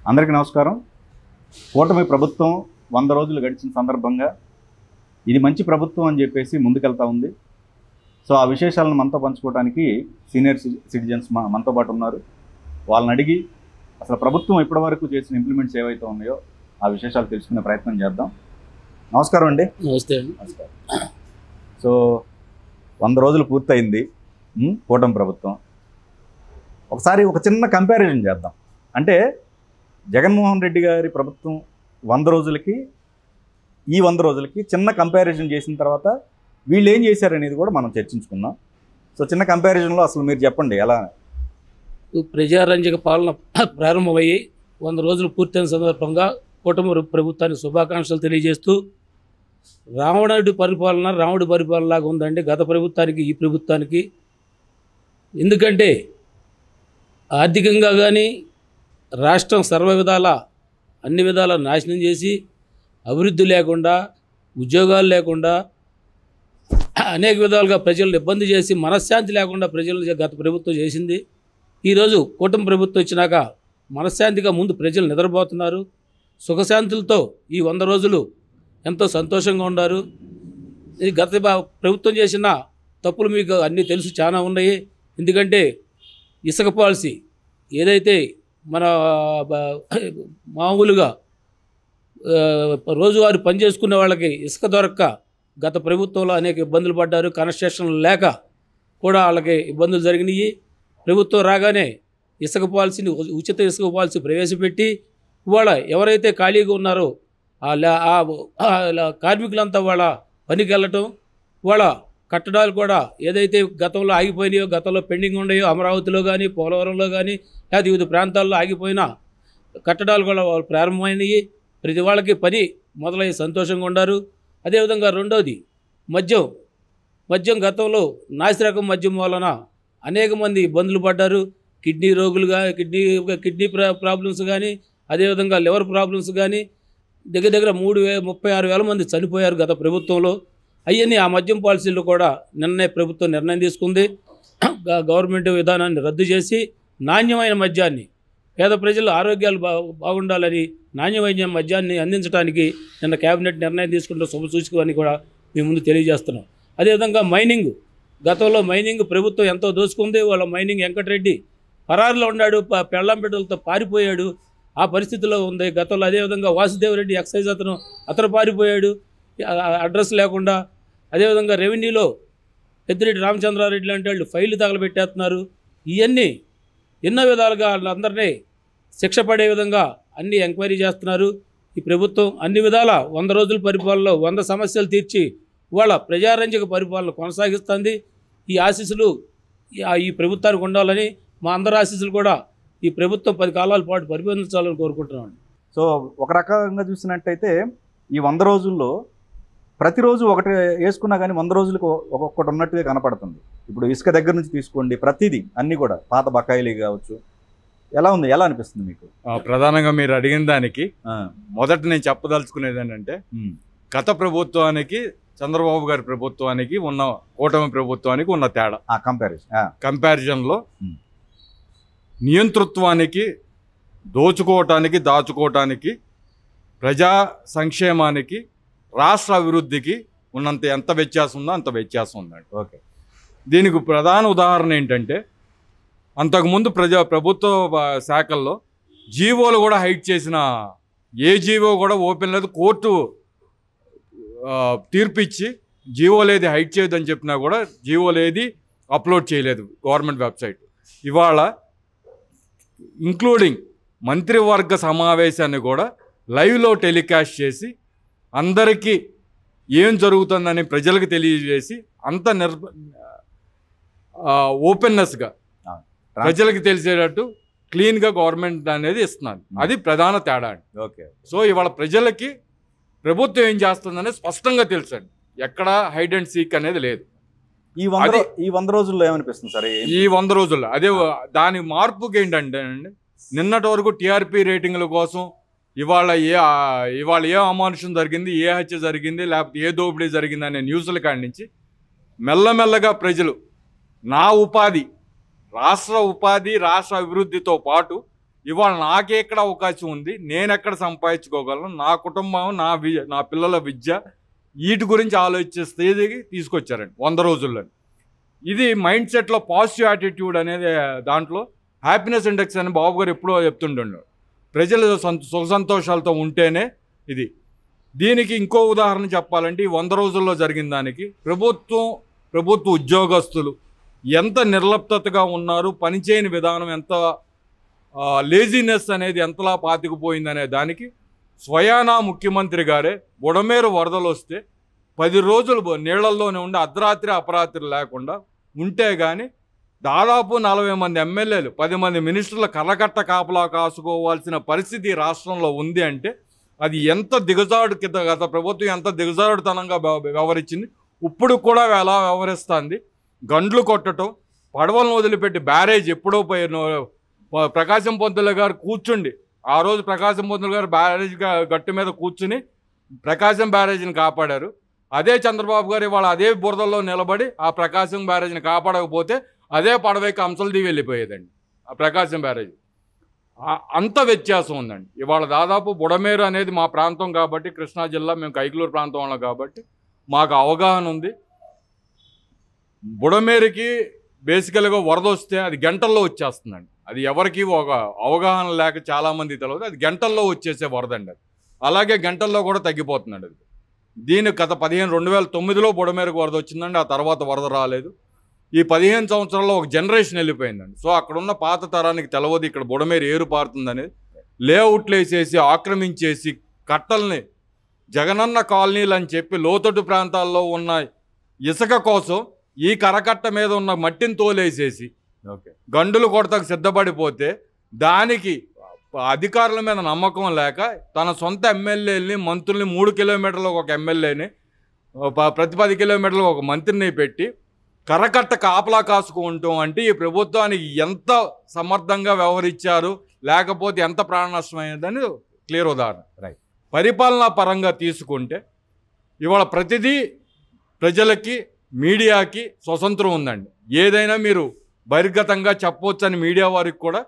అందరికీ నమస్కారం. కూటమి ప్రభుత్వం 100 రోజులు గడిచిన సందర్భంగా ఇది మంచి ప్రభుత్వం అని చెప్పేసి ముందుకెళ్తా ఉంది. సో ఆ విశేషాలను మనతో పంచుకోవడానికి సీనియర్ సిటిజన్స్ మనతో పాటు ఉన్నారు. వాళ్ళని అడిగి అసలు ప్రభుత్వం ఇప్పటివరకు చేసిన ఇంప్లిమెంట్స్ ఏవైతే ఉన్నాయో ఆ విశేషాలు తెలుసుకునే ప్రయత్నం చేద్దాం. నమస్కారం అండి. నమస్తే అండి. నమస్కారం. సో 100 రోజులు పూర్తయింది కూటమి ప్రభుత్వం. ఒకసారి ఒక చిన్న కంపారిజన్ చేద్దాం. అంటే జగన్మోహన్ రెడ్డి గారి ప్రభుత్వం 100 రోజులకి ఈ 100 రోజులకి చిన్న కంపారిజన్ చేసిన తర్వాత వీళ్ళు ఏం చేశారనేది కూడా మనం చర్చించుకుందాం. సో చిన్న కంపారిజన్లో అసలు మీరు చెప్పండి ఎలా? ప్రజారంజక పాలన ప్రారంభమయ్యి 100 రోజులు పూర్తయిన సందర్భంగా కూటమి ప్రభుత్వానికి శుభాకాంక్షలు తెలియజేస్తూ, రాముడి పరిపాలనలాగా ఉందండి గత ప్రభుత్వానికి ఈ ప్రభుత్వానికి. ఎందుకంటే ఆర్థికంగా కానీ రాష్ట్రం అన్ని విధాల నాశనం చేసి, అభివృద్ధి లేకుండా, ఉద్యోగాలు లేకుండా, అనేక విధాలుగా ప్రజలను ఇబ్బంది చేసి, మనశ్శాంతి లేకుండా ప్రజలు గత ప్రభుత్వం చేసింది. ఈరోజు కూటమి ప్రభుత్వం వచ్చినాక మనశ్శాంతిగా ముందు ప్రజలు నిద్రపోతున్నారు. సుఖశాంతులతో ఈ 100 రోజులు ఎంతో సంతోషంగా ఉన్నారు. ఇది గత ప్రభుత్వం చేసిన తప్పులు మీకు అన్నీ తెలుసు, చాలా ఉన్నాయి. ఎందుకంటే ఇసుక పాలసీ ఏదైతే మన మామూలుగా రోజువారీ పనిచేసుకునే వాళ్ళకి ఇసుక దొరక్క గత ప్రభుత్వంలో అనేక ఇబ్బందులు పడ్డారు. కన్స్ట్రక్షన్లు లేక కూడా వాళ్ళకి ఇబ్బందులు జరిగినాయి. ప్రభుత్వం రాగానే ఇసుక పాలసీని, ఉచిత ఇసుక పాలసీ ప్రవేశపెట్టి ఇవాళ ఎవరైతే ఖాళీగా ఉన్నారో కార్మికులంతా వాళ్ళ పనికి వెళ్ళటం, వాళ్ళ కట్టడాలు కూడా ఏదైతే గతంలో ఆగిపోయినాయో, గతంలో పెండింగ్ ఉన్నాయో, అమరావతిలో కానీ పోలవరంలో కానీ లేదా వివిధ ప్రాంతాల్లో ఆగిపోయిన కట్టడాలు కూడా వాళ్ళు ప్రారంభమైనవి. ప్రతి వాళ్ళకి పని మొదలై సంతోషంగా ఉన్నారు. అదేవిధంగా రెండోది మద్యం గతంలో నాసిరకం మద్యం వలన అనేక మంది ఇబ్బందులు పడ్డారు. కిడ్నీ రోగులుగా కిడ్నీ ప్రాబ్లమ్స్ కానీ, అదేవిధంగా లివర్ ప్రాబ్లమ్స్ కానీ దగ్గర 36,000 మంది చనిపోయారు గత ప్రభుత్వంలో. అవన్నీ ఆ మద్యం పాలసీలు కూడా నిన్నే ప్రభుత్వం నిర్ణయం తీసుకుంది. గవర్నమెంట్ విధానాన్ని రద్దు చేసి నాణ్యమైన మద్యాన్ని, పేద ప్రజల ఆరోగ్యాలు బాగుండాలని నాణ్యమైన మద్యాన్ని అందించడానికి నిన్న కేబినెట్ నిర్ణయం తీసుకుంటూ శుభసూచకమని కూడా మీ ముందు తెలియజేస్తున్నాం. అదేవిధంగా గతంలో మైనింగ్ ప్రభుత్వం ఎంతో దోచుకుంది. వాళ్ళ మైనింగ్ వెంకటరెడ్డి పరారులో ఉన్నాడు, పెళ్ళాం బిడ్డలతో పారిపోయాడు. ఆ పరిస్థితిలో ఉంది గతంలో. అదేవిధంగా వాసుదేవరెడ్డి ఎక్సైజ్ అతను పారిపోయాడు అడ్రస్ లేకుండా. అదేవిధంగా రెవెన్యూలో పెద్దిరెడ్డి రామచంద్రారెడ్డి లాంటి వాళ్ళు ఫైళ్ళు తగలబెట్టేస్తున్నారు. ఇవన్నీ ఎన్నో విధాలుగా వాళ్ళందరినీ శిక్ష పడే విధంగా అన్ని ఎంక్వైరీ చేస్తున్నారు. ఈ ప్రభుత్వం అన్ని విధాల 100 రోజుల పరిపాలనలో 100 సమస్యలు తీర్చి వాళ్ళ ప్రజారంజక పరిపాలన కొనసాగిస్తుంది. ఈ ఆశీస్సులు ఈ ప్రభుత్వానికి ఉండాలని, మా అందరి ఆశీస్సులు కూడా ఈ ప్రభుత్వం 10 కాలాల పాటు పరిపాలించాలని కోరుకుంటున్నాను. సో ఒక రకంగా చూసినట్టయితే ఈ 100 రోజుల్లో ప్రతిరోజు ఒకటి వేసుకున్నా కానీ 100 రోజులకు ఒక్కొక్కటి ఉన్నట్టుగా కనపడుతుంది. ఇప్పుడు ఇసుక దగ్గర నుంచి తీసుకోండి, ప్రతిదీ అన్నీ కూడా పాత బకాయిలు కావచ్చు. ఎలా ఉంది, ఎలా అనిపిస్తుంది మీకు? ప్రధానంగా మీరు అడిగిన దానికి మొదట నేను చెప్పదలుచుకునేది ఏంటంటే, గత ప్రభుత్వానికి చంద్రబాబు గారి ప్రభుత్వానికి ఉన్న కూటమి ప్రభుత్వానికి ఉన్న తేడా కంపారిజన్లో నియంతృత్వానికి, దోచుకోవటానికి, దాచుకోవటానికి, ప్రజా సంక్షేమానికి, రాష్ట్ర అభివృద్ధికి ఉన్నంత ఎంత వ్యత్యాసం ఉందో అంత వ్యత్యాసం ఉందండి. ఓకే, దీనికి ప్రధాన ఉదాహరణ ఏంటంటే, అంతకుముందు ప్రభుత్వ శాఖల్లో జీవోలు కూడా హైడ్ చేసిన ఏ జీవో కూడా ఓపెన్ లేదు. కోర్టు తీర్పిచ్చి జీవోలు ఏది హైడ్ చేయొద్దని చెప్పినా కూడా జీవోలు ఏది అప్లోడ్ చేయలేదు గవర్నమెంట్ వెబ్సైట్. ఇవాళ ఇంక్లూడింగ్ మంత్రివర్గ సమావేశాన్ని కూడా లైవ్లో టెలికాస్ట్ చేసి అందరికీ ఏం జరుగుతుందని ప్రజలకు తెలియజేసి అంత ఓపెన్నెస్గా ప్రజలకు తెలిసేటట్టు క్లీన్గా గవర్నమెంట్ అనేది ఇస్తున్నారు. అది ప్రధాన తేడా అండి. ఓకే, సో ఇవాళ ప్రజలకి ప్రభుత్వం ఏం చేస్తుందనేది స్పష్టంగా తెలుసండి. ఎక్కడ హైడ్ అండ్ సీక్ అనేది లేదు. ఈ 100 రోజుల్లో ఏమనిపిస్తుంది సార్? ఈ 100 రోజుల్లో అదే దాని మార్పుకి ఏంటంటే అండి, నిన్నటి వరకు టీఆర్పీ రేటింగ్ల కోసం ఇవాళ ఏ అమానుషం జరిగింది, ఏ హత్య జరిగింది, లేకపోతే ఏ దోపిడీ జరిగింది అనే న్యూస్ల కాడి నుంచి మెల్లమెల్లగా ప్రజలు నా ఉపాధి, రాష్ట్ర ఉపాధి, రాష్ట్ర అభివృద్ధితో పాటు ఇవాళ నాకెక్కడ అవకాశం ఉంది, నేను ఎక్కడ సంపాదించుకోగలను, నా కుటుంబం, నా పిల్లల విద్య, వీటి గురించి ఆలోచించే స్థితికి తీసుకొచ్చారండి 100 రోజుల్లో. ఇది మైండ్ సెట్లో పాజిటివ్ యాటిట్యూడ్ అనేది దాంట్లో హ్యాపీనెస్ ఇండెక్స్ అని బాబు గారు ఎప్పుడో చెప్తుండే, ప్రజలు సుఖ సంతోషాలతో ఉంటేనే ఇది. దీనికి ఇంకో ఉదాహరణ చెప్పాలంటే ఈ 100 రోజుల్లో జరిగిన దానికి ప్రభుత్వ ఉద్యోగస్తులు ఎంత నిర్లిప్తగా ఉన్నారు, పనిచేయని విధానం ఎంత, లేజినెస్ అనేది ఎంతలా పాతుకుపోయిందనే దానికి స్వయానా ముఖ్యమంత్రి గారే బుడమేరు వరదలు వస్తే 10 రోజులు నీళ్లల్లోనే ఉండి అర్ధరాత్రి అపరాత్రి లేకుండా ఉంటే కానీ దాదాపు 40 మంది ఎమ్మెల్యేలు 10 మంది మినిస్టర్ల కర్రకట్ట కాపలా కాసుకోవాల్సిన పరిస్థితి రాష్ట్రంలో ఉంది అంటే అది ఎంత దిగజాడు గత ప్రభుత్వం ఎంత దిగజారుడుతనంగా వ్యవహరించింది, ఇప్పుడు కూడా ఎలా వ్యవహరిస్తుంది. గండ్లు కొట్టడం, పడవలను వదిలిపెట్టి బ్యారేజ్ ఎప్పుడో ప్రకాశం పంతులు గారు కూర్చుండి, ఆ రోజు ప్రకాశం పంతులు గారు బ్యారేజ్ గట్టు మీద కూర్చుని ప్రకాశం బ్యారేజ్ని కాపాడారు. అదే చంద్రబాబు గారు ఇవాళ అదే బురదల్లో నిలబడి ఆ ప్రకాశం బ్యారేజ్ని కాపాడకపోతే అదే పడవకి అంశలది వెళ్ళిపోయేదండి ఆ ప్రకాశం బ్యారేజ్. అంత వ్యత్యాసం ఉందండి. ఇవాళ దాదాపు బుడమేరు అనేది మా ప్రాంతం కాబట్టి, కృష్ణా జిల్లా, మేము కైకలూరు ప్రాంతంలో కాబట్టి మాకు అవగాహన ఉంది. బుడమేరుకి బేసికల్గా వరద వస్తే అది గంటల్లో వచ్చేస్తుందండి. అది ఎవరికి ఒక అవగాహన లేక చాలామంది తెలియదు, అది గంటల్లో వచ్చేసే వరదండి. అది అలాగే గంటల్లో కూడా తగ్గిపోతుందండి. అది దీని గత 2009లో బుడమేరుకు వరద వచ్చిందండి, ఆ తర్వాత వరద రాలేదు. ఈ 15 సంవత్సరాల్లో ఒక జనరేషన్ వెళ్ళిపోయిందండి. సో అక్కడున్న పాత తరానికి తెలవదు ఇక్కడ బుడమేరు ఏరు పారుతుందనేది. లేఅవుట్లు వేసేసి ఆక్రమించేసి కట్టల్ని జగనన్న కాలనీలు అని చెప్పి లోతట్టు ప్రాంతాల్లో ఉన్న ఇసుక కోసం ఈ కరకట్ట మీద ఉన్న మట్టిని తోలేసేసి గండులు కొడతకు సిద్ధపడిపోతే దానికి అధికారుల మీద నమ్మకం లేక తన సొంత ఎమ్మెల్యేలని, మంత్రుల్ని 3 కిలోమీటర్లకు ఒక ఎమ్మెల్యేని, ప్రతి 10 కిలోమీటర్లకు ఒక మంత్రిని పెట్టి కరకట్ట కాపలా కాసుకుంటాం అంటే ఈ ప్రభుత్వానికి ఎంత సమర్థంగా వ్యవహరించారు, లేకపోతే ఎంత ప్రాణ నష్టమైనదని క్లియర్ ఉదాహరణ. రైట్. పరిపాలనా పరంగా తీసుకుంటే ఇవాళ ప్రతిదీ ప్రజలకి, మీడియాకి స్వతంత్రం ఉందండి. ఏదైనా మీరు బహిర్గతంగా చెప్పవచ్చని మీడియా వారికి కూడా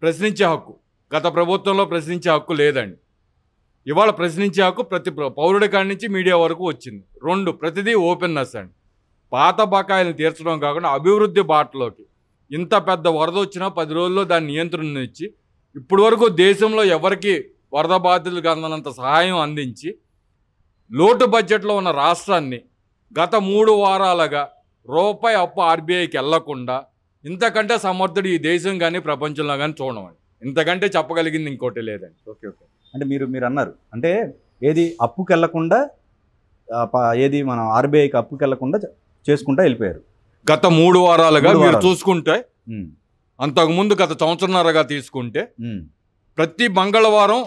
ప్రశ్నించే హక్కు గత ప్రభుత్వంలో ప్రశ్నించే హక్కు లేదండి. ఇవాళ ప్రశ్నించే హక్కు ప్రతి పౌరుడి కాడి నుంచి మీడియా వరకు వచ్చింది. 2 ప్రతిదీ ఓపెన్నెస్ అండి. పాత బకాయిలను తీర్చడం కాకుండా అభివృద్ధి బాటలోకి ఇంత పెద్ద వరద వచ్చినా 10 రోజుల్లో దాని నియంత్రణ ఇచ్చి ఇప్పటి వరకు దేశంలో ఎవరికి వరద బాధితులకు అందనంత సహాయం అందించి లోటు బడ్జెట్లో ఉన్న రాష్ట్రాన్ని గత 3 వారాలుగా రూపాయి అప్పు ఆర్బీఐకి వెళ్లకుండా ఇంతకంటే సమర్థుడు ఈ దేశం కానీ ప్రపంచంలో కానీ చూడమండి. ఇంతకంటే చెప్పగలిగింది ఇంకోటి లేదండి. ఓకే. అంటే మీరు అన్నారు అంటే ఏది అప్పుకి వెళ్లకుండా, ఏది మనం ఆర్బీఐకి అప్పుకి వెళ్లకుండా చేసుకుంటా వెళ్ళిపోయారు గత 3 వారాలుగా. మీరు చూసుకుంటే అంతకుముందు గత సంవత్సరన్నరగా తీసుకుంటే ప్రతి మంగళవారం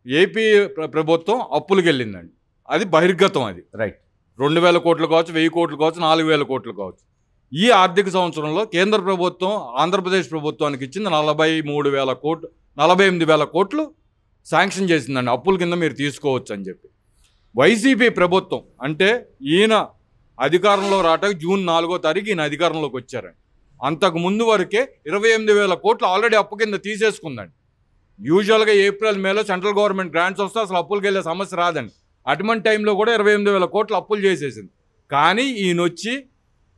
ఏపీ ప్రభుత్వం అప్పులకు వెళ్ళిందండి. అది బహిర్గతం. అది రైట్. 2000 కోట్లు కావచ్చు, 1000 కోట్లు కావచ్చు, 4000 కోట్లు కావచ్చు. ఈ ఆర్థిక సంవత్సరంలో కేంద్ర ప్రభుత్వం ఆంధ్రప్రదేశ్ ప్రభుత్వానికి ఇచ్చింది 43,000 కోట్లు, 48,000 కోట్లు శాంక్షన్ చేసిందండి అప్పుల కింద మీరు తీసుకోవచ్చు అని చెప్పి. వైసీపీ ప్రభుత్వం అంటే ఈయన అధికారంలో రావడానికి జూన్ 4వ తారీఖు ఈయన అధికారంలోకి వచ్చారండి. అంతకు ముందు వరకే 28,000 కోట్లు ఆల్రెడీ అప్పు కింద తీసేసుకుందండి. యూజువల్గా ఏప్రిల్ మేలో సెంట్రల్ గవర్నమెంట్ గ్రాంట్స్ వస్తే అసలు అప్పులకు వెళ్ళే సమస్య రాదండి. అటువంటి టైంలో కూడా 28,000 కోట్లు అప్పులు చేసేసింది. కానీ ఈయన వచ్చి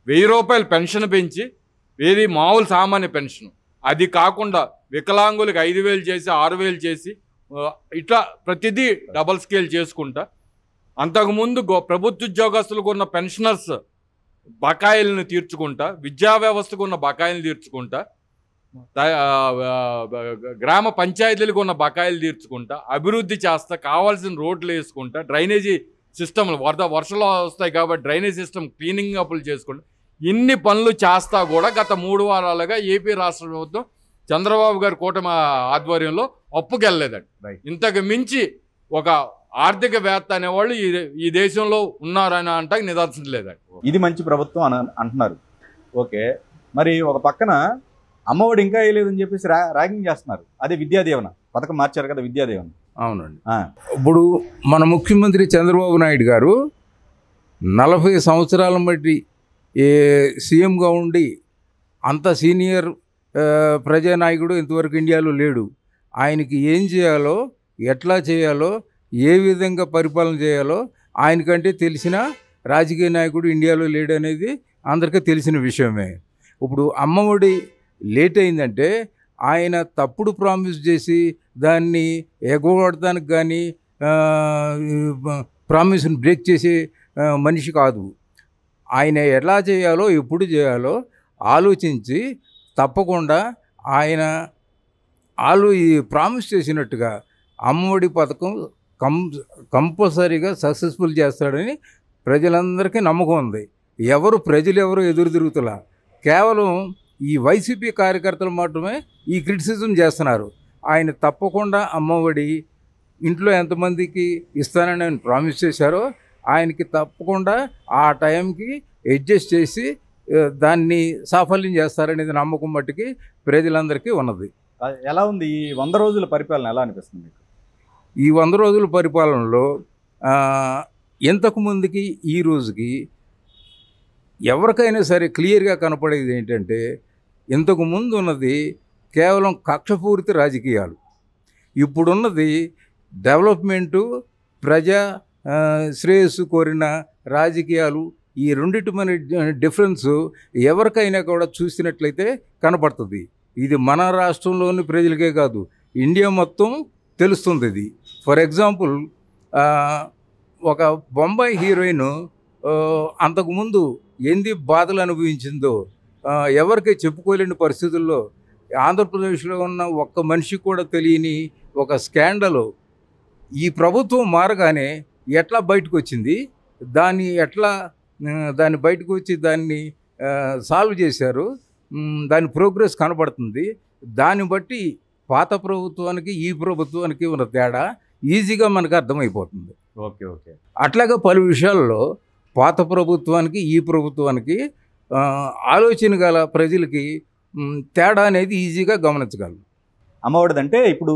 1000 రూపాయలు పెన్షన్ పెంచి, ఏది మామూలు సామాన్య పెన్షన్ అది కాకుండా వికలాంగులకు 5,000 చేసి 6,000 చేసి ఇట్లా ప్రతిదీ డబల్ స్కేల్ చేసుకుంటా, అంతకుముందు ప్రభుత్వ ఉద్యోగస్తులకు ఉన్న పెన్షనర్స్ బకాయిలను తీర్చుకుంటా, విద్యా వ్యవస్థకు ఉన్న బకాయిలు తీర్చుకుంటా, గ్రామ పంచాయతీలకు ఉన్న బకాయిలు తీర్చుకుంటా, అభివృద్ధి చేస్తా, కావాల్సిన రోడ్లు వేసుకుంటా, డ్రైనేజీ సిస్టమ్లు వర్షాలు వస్తాయి కాబట్టి డ్రైనేజ్ సిస్టమ్ క్లీనింగ్ అప్పులు చేసుకుంటా, ఇన్ని పనులు చేస్తా కూడా గత 3 వారాలుగా ఏపీ రాష్ట్ర ప్రభుత్వం చంద్రబాబు గారి కూటమి ఆధ్వర్యంలో అప్పుకి వెళ్ళలేదండి. ఇంతకు మించి ఒక ఆర్థికవేత్త అనేవాళ్ళు ఈ దేశంలో ఉన్నారని అంటానికి నిదర్శనం లేదండి. ఇది మంచి ప్రభుత్వం అంటున్నారు. ఓకే. మరి ఒక పక్కన అమ్మఒడి ఇంకా వేయలేదని చెప్పేసి ర్యాగింగ్ చేస్తున్నారు. అదే విద్యాదీవన పథకం మార్చారు కదా, విద్యాదీవన. అవునండి. ఇప్పుడు మన ముఖ్యమంత్రి చంద్రబాబు నాయుడు గారు 40 సంవత్సరాల బట్టి సీఎంగా ఉండి అంత సీనియర్ ప్రజానాయకుడు ఇంతవరకు ఇండియాలో లేడు. ఆయనకి ఏం చేయాలో, ఎట్లా చేయాలో, ఏ విధంగా పరిపాలన చేయాలో ఆయనకంటే తెలిసిన రాజకీయ నాయకుడు ఇండియాలో లేడనేది అందరికీ తెలిసిన విషయమే. ఇప్పుడు అమ్మఒడి లేట్ అయిందంటే ఆయన తప్పుడు ప్రామిస్ చేసి దాన్ని ఎగబడటానికి కానీ ప్రామిస్ని బ్రేక్ చేసే మనిషి కాదు. ఆయన ఎలా చేయాలో, ఎప్పుడు చేయాలో ఆలోచించి తప్పకుండా ఆయన ఈ ప్రామిస్ చేసినట్టుగా అమ్మఒడి పథకం కంపల్సరీగా సక్సెస్ఫుల్ చేస్తాడని ప్రజలందరికీ నమ్మకం ఉంది. ప్రజలు ఎవరు ఎదురు తిరుగుతులా, కేవలం ఈ వైసీపీ కార్యకర్తలు మాత్రమే ఈ క్రిటిసిజం చేస్తున్నారు. ఆయన తప్పకుండా అమ్మఒడి ఇంట్లో ఎంతమందికి ఇస్తానని ఆయన ప్రామిస్ చేశారో ఆయనకి తప్పకుండా ఆ టైంకి అడ్జస్ట్ చేసి దాన్ని సాఫల్యం చేస్తారనేది నమ్మకం మట్టుకి ప్రజలందరికీ ఉన్నది. ఎలా ఉంది ఈ 100 రోజుల పరిపాలన, ఎలా అనిపిస్తుంది మీకు? ఈ 100 రోజుల పరిపాలనలో ఇంతకు ముందుకి ఈ రోజుకి ఎవరికైనా సరే క్లియర్గా కనపడేది ఏంటంటే, ఇంతకు ముందు ఉన్నది కేవలం కక్షపూరిత రాజకీయాలు, ఇప్పుడున్నది డెవలప్మెంటు, ప్రజా శ్రేయస్సు కోరిన రాజకీయాలు. ఈ రెండిటి మన డిఫరెన్స్ ఎవరికైనా కూడా చూసినట్లయితే కనపడుతుంది. ఇది మన రాష్ట్రంలోని ప్రజలకే కాదు, ఇండియా మొత్తం తెలుస్తుంది ఇది. ఫర్ ఎగ్జాంపుల్, ఒక బొంబాయి హీరోయిన్ అంతకుముందు ఎన్ని బాధలు అనుభవించిందో ఎవరికి చెప్పుకోలేని పరిస్థితుల్లో ఆంధ్రప్రదేశ్లో ఉన్న ఒక్క మనిషికి కూడా తెలియని ఒక స్కాండల్ ఈ ప్రభుత్వం మారగానే ఎట్లా బయటకు వచ్చింది, దాన్ని బయటకు వచ్చి దాన్ని సాల్వ్ చేశారు, దాని ప్రోగ్రెస్ కనబడుతుంది. దాన్ని బట్టి పాత ప్రభుత్వానికి ఈ ప్రభుత్వానికి ఉన్న తేడా ఈజీగా మనకు అర్థమైపోతుంది. Okay okay. అట్లాగే పలు విషయాల్లో పాత ప్రభుత్వానికి ఈ ప్రభుత్వానికి ఆలోచన గల ప్రజలకి తేడా అనేది ఈజీగా గమనించగలరు. అమ్మఒడిది అంటే ఇప్పుడు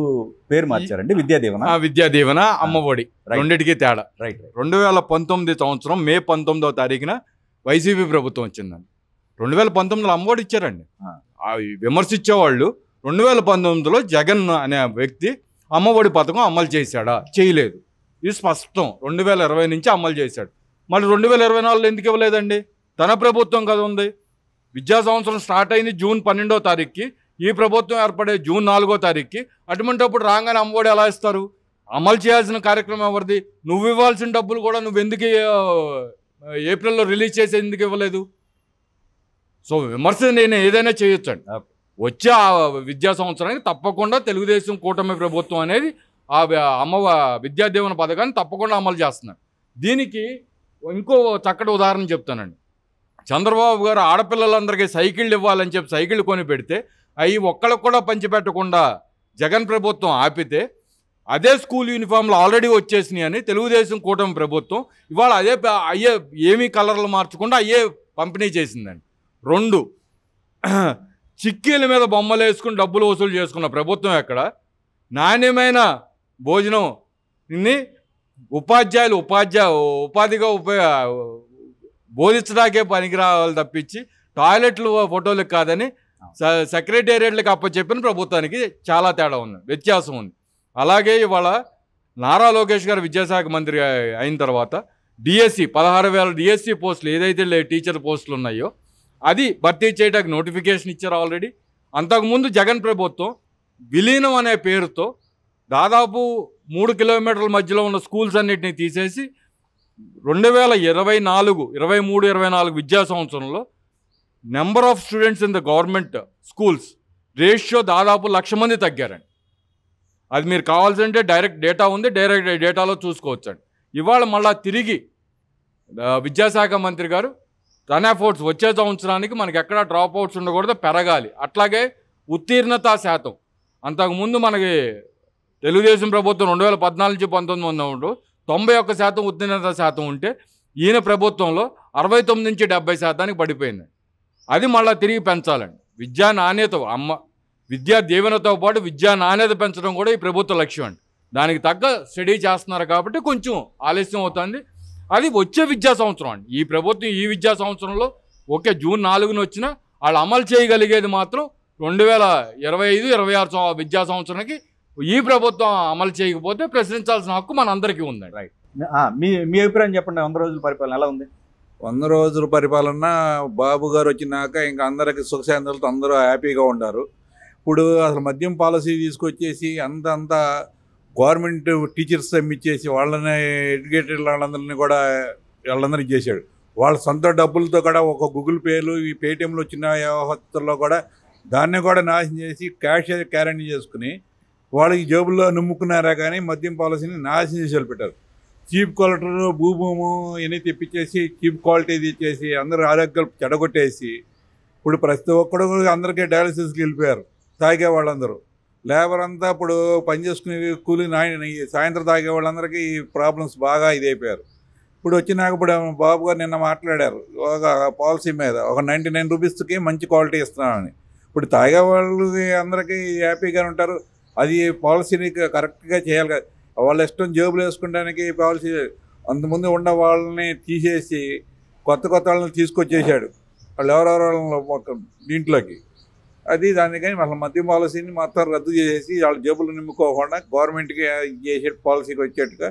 పేరు మార్చారండి, విద్యా దీవెన. విద్యా దీవెన, అమ్మఒడి రెండింటికి తేడా. రైట్. 2019 సంవత్సరం మే 19వ తారీఖున వైసీపీ ప్రభుత్వం వచ్చిందండి. 2019లో అమ్మఒడి ఇచ్చారండి. విమర్శించేవాళ్ళు 2019లో జగన్ అనే వ్యక్తి అమ్మఒడి పథకం అమలు చేశాడా, చేయలేదు. ఇది స్పష్టం. 2020 నుంచి అమలు చేశాడు. మళ్ళీ 2024లో ఎందుకు ఇవ్వలేదండి? తన ప్రభుత్వం కదా ఉంది. విద్యా సంవత్సరం స్టార్ట్ అయింది జూన్ 12వ తారీఖుకి, ఈ ప్రభుత్వం ఏర్పడే జూన్ 4వ తారీఖుకి. అటువంటిప్పుడు రాగానే అమ్మఒడి ఎలా ఇస్తారు? అమలు చేయాల్సిన కార్యక్రమం ఎవరిది? నువ్వు ఇవ్వాల్సిన డబ్బులు కూడా నువ్వు ఎందుకు ఏప్రిల్లో రిలీజ్ చేసి ఎందుకు ఇవ్వలేదు? సో విమర్శ నేను ఏదైనా చేయొచ్చండి. వచ్చే ఆ విద్యా సంవత్సరానికి తప్పకుండా తెలుగుదేశం కూటమి ప్రభుత్వం అనేది ఆ విద్యా దీవెన పథకాన్ని తప్పకుండా అమలు చేస్తున్నారు. దీనికి ఇంకో చక్కటి ఉదాహరణ చెప్తానండి. చంద్రబాబు గారు ఆడపిల్లలందరికీ సైకిళ్ళు ఇవ్వాలని చెప్పి సైకిళ్ళు కొని పెడితే అవి ఒక్కళ్ళకు కూడా పంచిపెట్టకుండా జగన్ ప్రభుత్వం ఆపితే, అదే స్కూల్ యూనిఫామ్లు ఆల్రెడీ వచ్చేసినాయి అని తెలుగుదేశం కూటమి ప్రభుత్వం ఇవాళ అయ్యే ఏమీ కలర్లు మార్చకుండా అయ్యే పంపిణీ చేసిందండి. 2 చిక్కీల మీద బొమ్మలు వేసుకుని డబ్బులు వసూలు చేసుకున్న ప్రభుత్వం ఎక్కడ? నాణ్యమైన భోజనం ఉపాధిగా బోధించడానికే పనికిరావాలి తప్పించి టాయిలెట్లు ఫోటోలకు కాదని సెక్రటేరియట్లకు అప్పచెప్పిన ప్రభుత్వానికి చాలా తేడా ఉంది, వ్యత్యాసం ఉంది. అలాగే ఇవాళ నారా లోకేష్ గారు విద్యాశాఖ మంత్రి అయిన తర్వాత డిఎస్సి 16,000 డిఎస్సి పోస్టులు ఏదైతే టీచర్ పోస్టులు ఉన్నాయో అది భర్తీ చేయడానికి నోటిఫికేషన్ ఇచ్చారు ఆల్రెడీ. అంతకుముందు జగన్ ప్రభుత్వం విలీనం అనే పేరుతో దాదాపు 3 కిలోమీటర్ల మధ్యలో ఉన్న స్కూల్స్ అన్నిటినీ తీసేసి 2023-24 విద్యా సంవత్సరంలో number of students in the government schools ratio దాదాపు 1,00,000 మంది తగ్గారండి. అది మీరు కావాల్సింటే డైరెక్ట్ డేటా ఉంది, డైరెక్ట్ డేటాలో చూసుకోవచ్చండి. ఇవాళ మళ్ళా తిరిగి విద్యాశాఖ మంత్రి గారు తన ఎఫర్ట్స్ వచ్చే సంవత్సరానికి మనకి ఎక్కడ డ్రాప్ అవుట్స్ ఉండకూడదు, పెరగాలి. అట్లాగే ఉత్తీర్ణత శాతం అంతకుముందు మనకి తెలుగుదేశం ప్రభుత్వం 2014-19 ఉన్నప్పుడు 91% ఉత్తీర్ణత శాతం ఉంటే ఈయన ప్రభుత్వంలో 69-70% పడిపోయింది. అది మళ్ళీ తిరిగి పెంచాలండి. విద్యా నాణ్యత విద్యా దీవెనతో పాటు విద్యా నాణ్యత పెంచడం కూడా ఈ ప్రభుత్వ లక్ష్యం అండి. దానికి తగ్గ స్టడీ చేస్తున్నారు కాబట్టి కొంచెం ఆలస్యం అవుతుంది. అది వచ్చే విద్యా సంవత్సరం అండి. ఈ ప్రభుత్వం ఈ విద్యా సంవత్సరంలో జూన్ 4న వచ్చినా వాళ్ళు అమలు చేయగలిగేది మాత్రం 2025-26 విద్యా సంవత్సరానికి ఈ ప్రభుత్వం అమలు చేయకపోతే ప్రశ్నించాల్సిన హక్కు మనందరికీ ఉందండి. మీ అభిప్రాయం చెప్పండి. 100 రోజుల పరిపాలన ఎలా ఉంది? 100 రోజుల పరిపాలన బాబు గారు వచ్చినాక ఇంకా అందరికి సుఖశాంతులతో అందరూ హ్యాపీగా ఉన్నారు. ఇప్పుడు అసలు మద్యం పాలసీ తీసుకొచ్చేసి అంతా గవర్నమెంట్ టీచర్స్ ఇచ్చేసి వాళ్ళని ఎడ్యుకేటెడ్ వాళ్ళందరినీ చేశాడు. వాళ్ళ సొంత డబ్బులతో కూడా ఒక గూగుల్ పేలు ఈ పేటిఎంలు వచ్చిన వ్యవస్థల్లో కూడా దాన్ని కూడా నాశనం చేసి క్యాష్ క్యారెంటీ చేసుకుని వాళ్ళకి జేబుల్లో నమ్ముకున్నారా కానీ మద్యం పాలసీని నాశనం చేసి పెట్టారు. చీప్ క్వాలిటీ భూము ఇవన్నీ తెప్పించేసి చీప్ క్వాలిటీ తెచ్చేసి అందరూ ఆరోగ్యాలు చెడగొట్టేసి ఇప్పుడు ప్రతి ఒక్కడు అందరికీ డయాలసిస్కి వెళ్ళిపోయారు. తాగే వాళ్ళందరూ లేబర్ అంతా ఇప్పుడు పని చేసుకునే కూలి సాయంత్రం తాగే వాళ్ళందరికీ ఈ ప్రాబ్లమ్స్ బాగా ఇదైపోయారు. ఇప్పుడు వచ్చినాక ఇప్పుడు బాబు గారు నిన్న మాట్లాడారు ఒక పాలసీ మీద ఒక 99 రూపీస్కి మంచి క్వాలిటీ ఇస్తున్నామని. ఇప్పుడు తాగే వాళ్ళు అందరికీ హ్యాపీగా ఉంటారు. అది పాలసీని కరెక్ట్గా చేయాలి కదా. వాళ్ళ ఇష్టం జేబులు వేసుకోవడానికి పాలసీ అంతకుముందు ఉన్న వాళ్ళని తీసేసి కొత్త వాళ్ళని తీసుకొచ్చేసాడు వాళ్ళు ఎవరెవరు దీంట్లోకి. అది దానికని అసలు మద్యం పాలసీని మొత్తం రద్దు చేసేసి వాళ్ళ జేబులు నింపుకోకుండా గవర్నమెంట్కి చేసే పాలసీకి వచ్చేట్టుగా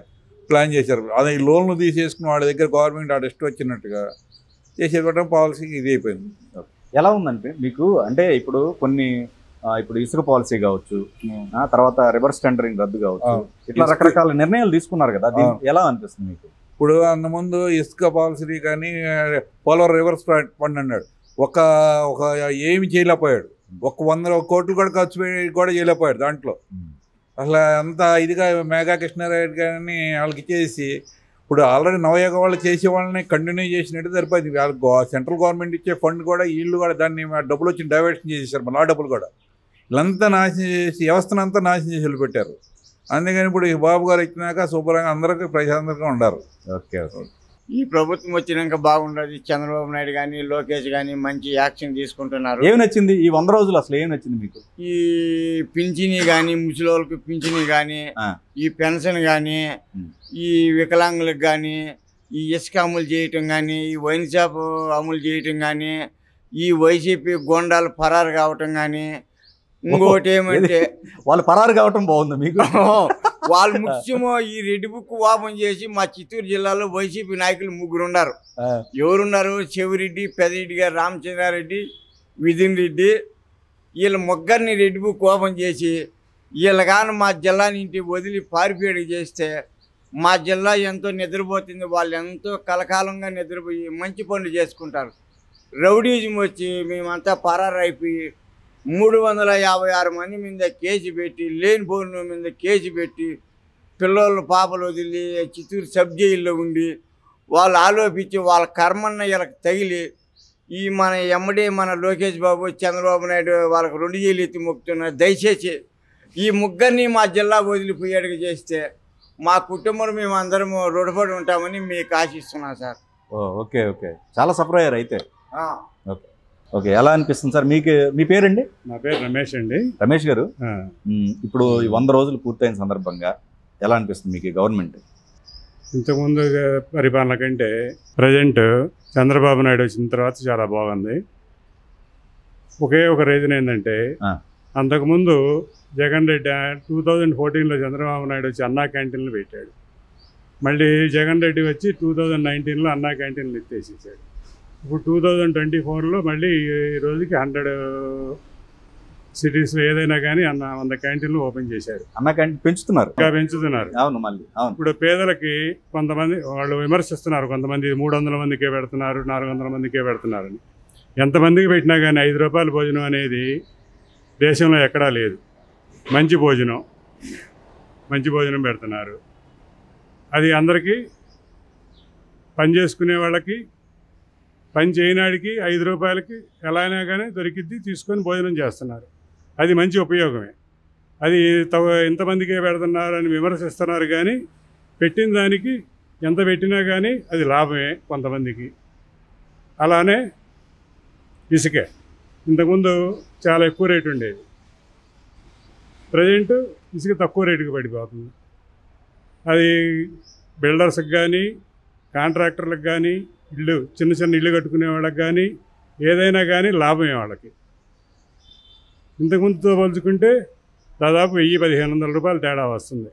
ప్లాన్ చేశారు. అదే ఈ లోన్లు తీసేసుకుని వాళ్ళ దగ్గర గవర్నమెంట్ వాడు ఇష్టం వచ్చినట్టుగా చేసేటప్పుడు పాలసీకి ఇది అయిపోయింది. ఎలా ఉందంటే మీకు అంటే ఇప్పుడు కొన్ని ఇప్పుడు ఇసుక పాలసీ కావచ్చు, తర్వాత రివర్స్ టెండరింగ్ రద్దు కావచ్చు, ఇట్లా రకరకాల నిర్ణయాలు తీసుకున్నారు కదా, ఎలా అనిపిస్తుంది మీకు? ఇప్పుడు అంతకుముందు ఇసుక పాలసీ కానీ పోలవరం రివర్స్ ఫండ్ అన్నాడు. ఒక ఏమి చేయలేకపోయాడు. 100 కోట్లు కూడా ఖర్చు కూడా చేయలేకపోయాడు దాంట్లో. అసలు అంత ఇదిగా మేఘా కృష్ణారెడ్డి గారిని వాళ్ళకి ఇచ్చేసి ఇప్పుడు ఆల్రెడీ నవయోగ వాళ్ళు చేసే వాళ్ళని కంటిన్యూ చేసినట్టు సరిపోయింది. వాళ్ళకి సెంట్రల్ గవర్నమెంట్ ఇచ్చే ఫండ్ కూడా వీళ్ళు కూడా దాన్ని డబ్బులు వచ్చి డైవర్షన్ చేసేసారు. మన డబ్బులు కూడా వీళ్ళంతా నాశనం చేసి వ్యవస్థనంతా నాశనం చేసి వెళ్ళిపెట్టారు. అందుకని ఇప్పుడు ఈ బాబు గారు ఇచ్చినాక శుభ్రంగా అందరికీ ప్రశాంతంగా ఉండారు. ఓకే. ఈ ప్రభుత్వం వచ్చినాక బాగుండదు. చంద్రబాబు నాయుడు కానీ లోకేష్ కానీ మంచి యాక్షన్ తీసుకుంటున్నారు. ఏమి నచ్చింది ఈ 100 రోజులు? అసలు ఏమి నచ్చింది మీకు? ఈ పింఛని కానీ ముసలోళ్ళకి పింఛని కానీ, ఈ పెన్షన్ కానీ, ఈ వికలాంగులకు కానీ, ఈ ఇసుక అమలు చేయటం కానీ, ఈ వైన్ షాప్ అమలు చేయటం కానీ, ఈ వైసీపీ గోండాలు పరారు కావటం కానీ, ఇంకోటి ఏమంటే వాళ్ళు పరారు కావటం బాగుంది మీకు. వాళ్ళు ముఖ్యమో ఈ రెడ్డి బుక్ ఓపెన్ చేసి మా చిత్తూరు జిల్లాలో వైసీపీ నాయకులు 3 ఉన్నారు. ఎవరున్నారు? చెవిరెడ్డి, పెదరెడ్డి గారు, రామచంద్రారెడ్డి, విధిన్ రెడ్డి. వీళ్ళ ముగ్గురిని రెడ్డి బుక్ ఓపెన్ చేసి వీళ్ళ కానీ మా జిల్లా నుండి వదిలి పారిపోయేది చేస్తే మా జిల్లా ఎంతో నిద్రపోతుంది. వాళ్ళు ఎంతో కలకాలంగా నిద్రపోయి మంచి పనులు చేసుకుంటారు. రౌడీజం వచ్చి మేమంతా పరారైపోయి 356 మంది మీద కేసు పెట్టి, లేని పోయిన మీద కేసు పెట్టి, పిల్లలు పాపలు వదిలి చిత్తూరు సబ్ జైల్లో ఉండి వాళ్ళు ఆలోపించి వాళ్ళ కర్మన్న వీళ్ళకి తగిలి ఈ మన ఎమ్మడే మన లోకేష్ బాబు, చంద్రబాబు నాయుడు వాళ్ళకి 2 జైలు ఎత్తి మొక్కుతున్నారు. దయచేసి ఈ ముగ్గురిని మా జిల్లా వదిలిపోయేట్టుగా చేస్తే మా కుటుంబం మేము అందరం రుణపడి ఉంటామని మీకు ఆశిస్తున్నాం సార్. ఓకే. చాలా సఫర్ అయ్యారు అయితే. ఓకే. ఎలా అనిపిస్తుంది సార్ మీకు? మీ పేరండి? నా పేరు రమేష్ అండి. రమేష్ గారు, ఇప్పుడు 100 రోజులు పూర్తయిన సందర్భంగా ఎలా అనిపిస్తుంది మీకు గవర్నమెంట్? ఇంతకుముందు పరిపాలన కంటే ప్రజెంట్ చంద్రబాబు నాయుడు వచ్చిన తర్వాత చాలా బాగుంది. ఒకే ఒక రీజన్ ఏంటంటే అంతకుముందు జగన్ రెడ్డి 2014లో చంద్రబాబు నాయుడు వచ్చి అన్నా క్యాంటీన్లు పెట్టాడు. మళ్ళీ జగన్ రెడ్డి వచ్చి 2019లో అన్నా క్యాంటీన్లు ఎత్తేసేసాడు. ఇప్పుడు 2024లో మళ్ళీ ఈ రోజుకి 100 సిటీస్లో ఏదైనా కానీ 100 క్యాంటీన్లు ఓపెన్ చేశారు. అన్న క్యాంటీన్ పెంచుతున్నారు. అవును, మళ్ళీ అవును. ఇప్పుడు పేదలకి కొంతమంది వాళ్ళు విమర్శిస్తున్నారు, కొంతమంది 300 మందికే పెడుతున్నారు, 400 మందికే పెడుతున్నారని. ఎంతమందికి పెట్టినా కానీ 5 రూపాయల భోజనం అనేది దేశంలో ఎక్కడా లేదు. మంచి భోజనం పెడుతున్నారు. అది అందరికీ పని చేసుకునే వాళ్ళకి, పని చేయనాడికి 5 రూపాయలకి ఎలా అయినా కానీ దొరికిద్ది, తీసుకొని భోజనం చేస్తున్నారు. అది మంచి ఉపయోగమే. అది ఎంతమందికే పెడుతున్నారని విమర్శిస్తున్నారు, కానీ పెట్టిన దానికి ఎంత పెట్టినా కానీ అది లాభమే కొంతమందికి. అలానే ఇసుకే ఇంతకుముందు చాలా ఎక్కువ రేటు ఉండేది. ప్రజెంట్ ఇసుక తక్కువ రేటుకి పడిపోతుంది. అది బిల్డర్స్కి కానీ, కాంట్రాక్టర్లకు కానీ, చిన్న ఇల్లు కట్టుకునే వాళ్ళకి కానీ ఏదైనా కానీ లాభమే వాళ్ళకి. ఇంతకుముందుతో పోల్చుకుంటే దాదాపు 1000-1500 రూపాయలు తేడా వస్తుంది.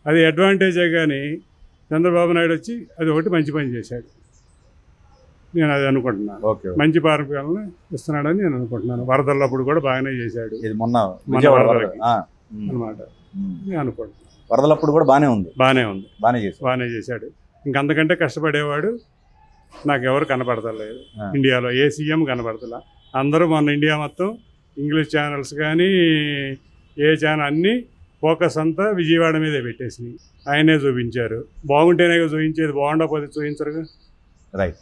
అది అడ్వాంటేజే కానీ చంద్రబాబు నాయుడు వచ్చి అది ఒకటి మంచి పని చేశాడు, నేను అది అనుకుంటున్నాను. ఓకే. మంచి పరిపాలన ఇస్తున్నాడని నేను అనుకుంటున్నాను. వరదలప్పుడు కూడా బాగానే చేశాడు ఇది మొన్న విజయవాడ వరదలకి ఆ, అనమాట, నేను అనుకుంటున్నాను. వరదలప్పుడు కూడా బాగానే ఉంది, బాగానే ఉంది, బాగానే చేశాడు. ఇంకంతకంటే కష్టపడేవాడు నాకు ఎవరు కనపడతలేదు ఇండియాలో, ఏ సీఎం కనపడతలా. అందరూ మన ఇండియా మొత్తం ఇంగ్లీష్ ఛానల్స్ కానీ ఏ ఛానల్ అన్నీ ఫోకస్ అంతా విజయవాడ మీదే పెట్టేసినాయి. ఆయనే చూపించారు. బాగుంటేనే చూపించేది, బాగుండకపోతే చూపించరు. రైట్.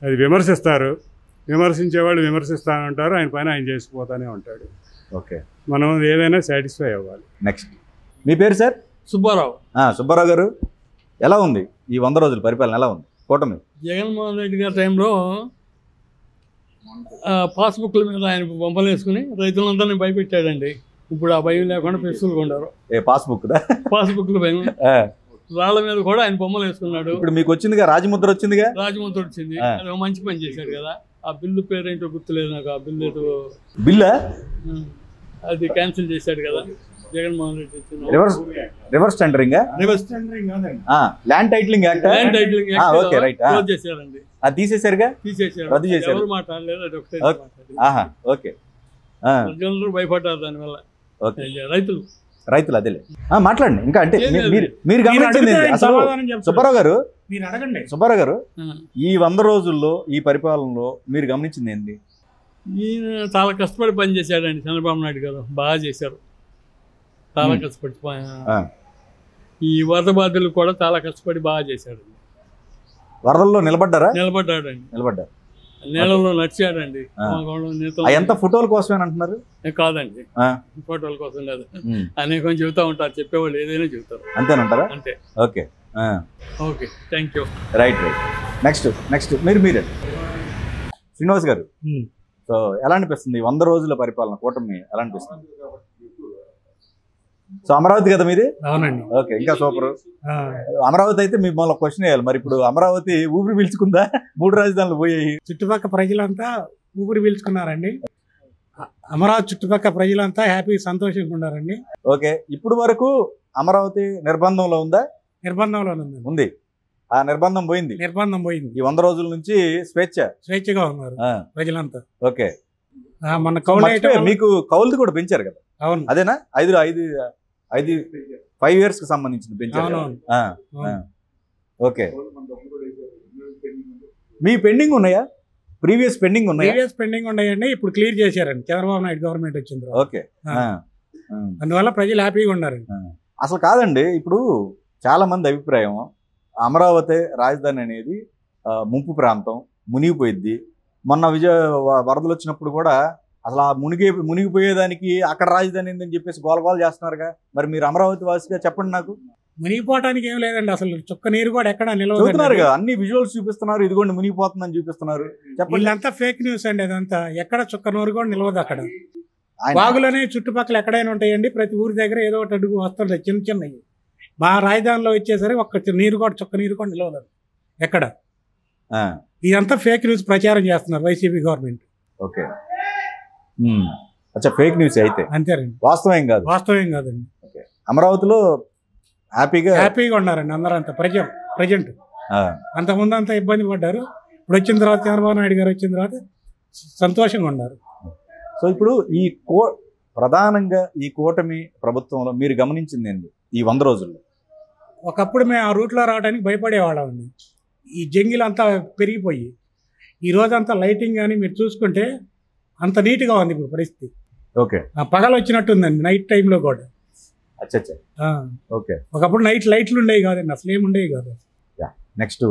అది విమర్శిస్తారు, విమర్శించేవాళ్ళు విమర్శిస్తానంటారు, ఆయన పైన ఆయన చేసుకుపోతానే ఉంటాడు. ఓకే. మనం ఏదైనా సాటిస్ఫై అవ్వాలి. నెక్స్ట్ మీ పేరు సార్? సుబ్బారావు. సుబ్బారావు గారు, ఎలా ఉంది ఈ 100 రోజుల పరిపాలన, ఎలా ఉంది కూటమి? జగన్మోహన్ రెడ్డి గారి టైంలో పాస్బుక్ల మీద ఆయన బొమ్మలు వేసుకుని రైతులందరినీ భయపెట్టాడండి. ఇప్పుడు ఆ భయం లేకుండా పెన్సులుగా ఉన్నారు. పాస్బుక్ పాస్బుక్ల భయం, రాళ్ళ మీద కూడా ఆయన బొమ్మలు వేసుకున్నాడు. ఇప్పుడు మీకు వచ్చిందిగా రాజముద్ర, వచ్చిందిగా రాజమండ్రి వచ్చింది. అది ఒక మంచి పని చేశాడు కదా. ఆ బిల్లు పేరేంటో గుర్తులేదు నాకు. ఆ బిల్లు ఏదో బిల్లా అది క్యాన్సిల్ చేశాడు కదా Jaganmohan Reddy. Reverse tendering, land titling act, okay right, close చేశారండి. అది తీసేశారుగా, తీసేశారు, రద్దు చేశారు. ఎవరు మాట్లాడలేదు, అది ఒకటే ఓకే. ప్రజలందరూ భయపడ్డారు దానివల్ల. ఓకే. రైతులు అదేలే మాట్లాడండి ఇంకా. అంటే మీరు గమనించింది అసలు సుబ్బారావు గారు, సుబ్బారావు గారు, ఈ 100 రోజుల్లో ఈ పరిపాలనలో మీరు గమనించింది ఏంటి? ఈయన చాలా కష్టపడి పని చేశాడండి చంద్రబాబు నాయుడు గారు, బాగా చేశారు. చాలా కష్టపడి ఈ వరద బాధ్యులు కూడా చాలా కష్టపడి బాగా చేశాడు. వరదల్లో నిలబడ్డారు. నీళ్ళలో నడిచాడండి. ఎంత ఫోటోల కోసమే అంటున్నారు? కాదండి, ఫోటోల కోసం లేదు. అనేకం చెబుతూ ఉంటారు, చెప్పేవాళ్ళు ఏదైనా చెబుతారు. అంతేనంటారా? అంతే. Okay. Okay, thank you. Right. Next మీరు శ్రీనివాస్ గారు, సో ఎలా అనిపిస్తుంది 100 రోజుల పరిపాలన కూటమి, ఎలా అనిపిస్తుంది? సో అమరావతి కదా మీది? అవునండి. ఓకే, ఇంకా సూపర్. అమరావతి అయితే మిమ్మల్ని క్వశ్చన్ వేయాలి. మరి ఇప్పుడు అమరావతి ఊపిరి పీల్చుకుందా? 3 రాజధానులు పోయాయి. చుట్టుపక్కల ప్రజలంతా ఊపిరి పీల్చుకున్నారండి. అమరావతి చుట్టుపక్కల ప్రజలంతా హ్యాపీ, సంతోషంగా ఉన్నారండి. ఓకే. ఇప్పుడు వరకు అమరావతి నిర్బంధంలో ఉందా? నిర్బంధంలో ఉంది. ఆ నిర్బంధం పోయింది. ఈ 100 రోజుల నుంచి స్వేచ్ఛగా ఉన్నారు ప్రజలంతా. ఓకే. మన కౌలు, మీకు కౌలుది కూడా పెంచారు కదా? అవును. అదేనా? 5 years కి సంబంధించింది పెంచారు. ఓకే. మీ పెండింగ్ ఉన్నాయా? ప్రీవియస్ పెండింగ్ ఉన్నాయండి. ఇప్పుడు క్లియర్ చేశారండి చంద్రబాబు నాయుడు గవర్నమెంట్ వచ్చిన తర్వాత. ఓకే. అందువల్ల ప్రజలు హ్యాపీగా ఉన్నారండి. అసలు కాదండి, ఇప్పుడు చాలా మంది అభిప్రాయం అమరావతి రాజధాని అనేది ముంపు ప్రాంతం, మునిగిపోయిద్ది. మొన్న వరదలు వచ్చినప్పుడు కూడా అసలు ఆ మునిగిపోయేదానికి అక్కడ రాజధాని ఏందని చెప్పేసి గోలగోల చేస్తున్నారుగా. మరి మీరు అమరావతి వాసిగా చెప్పండి నాకు. మునిగిపోవటానికి ఏం లేదండి, అసలు చుక్క నీరు కూడా ఎక్కడ నిలవదున్నారుగా. అన్ని విజువల్స్ చూపిస్తున్నారు, ఇదిగోండి మునిగిపోతుందని చూపిస్తున్నారు. చెప్పండి. అంతా ఫేక్ న్యూస్ అండి. అదంతా ఎక్కడ చుక్క నీరు కూడా నిలవదు. అక్కడ బాగులనే చుట్టుపక్కల ఎక్కడైనా ఉంటాయండి. ప్రతి ఊరి దగ్గర ఏదో ఒకటి అడుగు వస్తుంటాయి, చిన్నవి. మా రాజధానిలో వచ్చేసరికి ఒక్క నీరు కూడా, చుక్క నీరు కూడా నిలవదు ఎక్కడ. ఇదంతా ఫేక్ న్యూస్ ప్రచారం చేస్తున్నారు వైసీపీ గవర్నమెంట్. ఓకే. అచ్చా, ఫేక్ న్యూస్ అయితే అంతేనండి, వాస్తవం కాదండి. అమరావతిలో హ్యాపీగా ఉన్నారండి అందరంతా. ప్రజెంట్ అంతకుముందు అంతా ఇబ్బంది పడ్డారు. ఇప్పుడు వచ్చిన తర్వాత చంద్రబాబు నాయుడు గారు వచ్చిన తర్వాత సంతోషంగా ఉన్నారు. సో ఇప్పుడు ప్రధానంగా ఈ కూటమి ప్రభుత్వంలో మీరు గమనించింది ఏంటి ఈ 100 రోజుల్లో? ఒకప్పుడు మేము ఆ రూట్లో రావడానికి భయపడేవాళ్ళం అండి. ఈ జంగిల్ అంతా పెరిగిపోయి ఈ రోజంతా లైటింగ్ కానీ మీరు చూసుకుంటే అంత నీట్గా ఉంది ఇప్పుడు పరిస్థితి. ఓకే. పగలు వచ్చినట్టు ఉందండి నైట్ టైంలో కూడా. ఓకే. ఒకప్పుడు లైట్లు ఉండేవి కాదండి, అసలు ఏమి ఉండేవి కాదు. నెక్స్ట్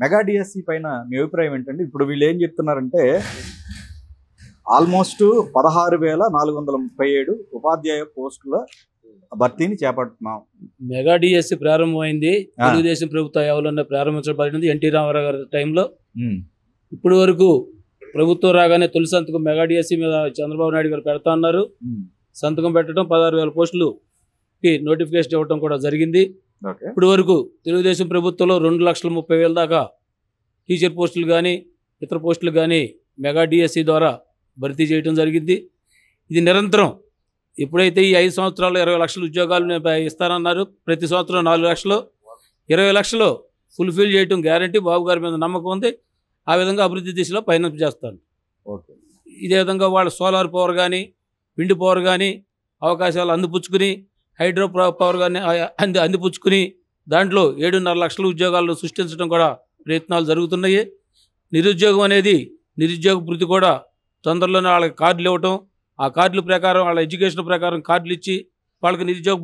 మెగా డిఎస్సి పైన మీ అభిప్రాయం ఏంటంటే? ఇప్పుడు వీళ్ళు ఏం చెప్తున్నారంటే ఆల్మోస్ట్ 16,437 ఉపాధ్యాయ పోస్టుల భర్తీని చేపడుతున్నాం. మెగా డిఎస్సి ప్రారంభమైంది. తెలుగుదేశం ప్రభుత్వ హయాంలో ప్రారంభించబడింది ఎన్టీ రామారావు గారి టైంలో. ఇప్పటి వరకు ప్రభుత్వం రాగానే తొలి సంతకం మెగా డిఎస్సి మీద చంద్రబాబు నాయుడు గారు పెడతా ఉన్నారు. సంతకం పెట్టడం 16,000 పోస్టులకి నోటిఫికేషన్ ఇవ్వడం కూడా జరిగింది. ఇప్పటి వరకు తెలుగుదేశం ప్రభుత్వంలో 2,30,000 దాకా టీచర్ పోస్టులు కానీ ఇతర పోస్టులు కానీ మెగా డిఎస్సి ద్వారా భర్తీ చేయడం జరిగింది. ఇది నిరంతరం ఎప్పుడైతే ఈ 5 సంవత్సరాలు 20 లక్షల ఉద్యోగాలు ఇస్తానన్నారు, ప్రతి సంవత్సరం 4 లక్షలు, 20 లక్షలు ఫుల్ఫిల్ చేయటం గ్యారంటీ. బాబు గారి మీద నమ్మకం ఉంది. ఆ విధంగా అభివృద్ధి దిశలో పయనం చేస్తాను. ఓకే. ఇదే విధంగా వాళ్ళ సోలార్ పవర్ కానీ, విండ్ పవర్ కానీ అవకాశాలు అందిపుచ్చుకుని, హైడ్రో పవర్ కానీ అందిపుచ్చుకుని దాంట్లో 7.5 లక్షల ఉద్యోగాలను సృష్టించడం కూడా ప్రయత్నాలు జరుగుతున్నాయి. నిరుద్యోగం అనేది, నిరుద్యోగ వృత్తి కూడా తొందరలోనే వాళ్ళకి కార్డులు ఇవ్వటం, ఆ కార్డుల ప్రకారం వాళ్ళ ఎడ్యుకేషన్ ప్రకారం కార్డులు ఇచ్చి వాళ్ళకి నిరుద్యోగ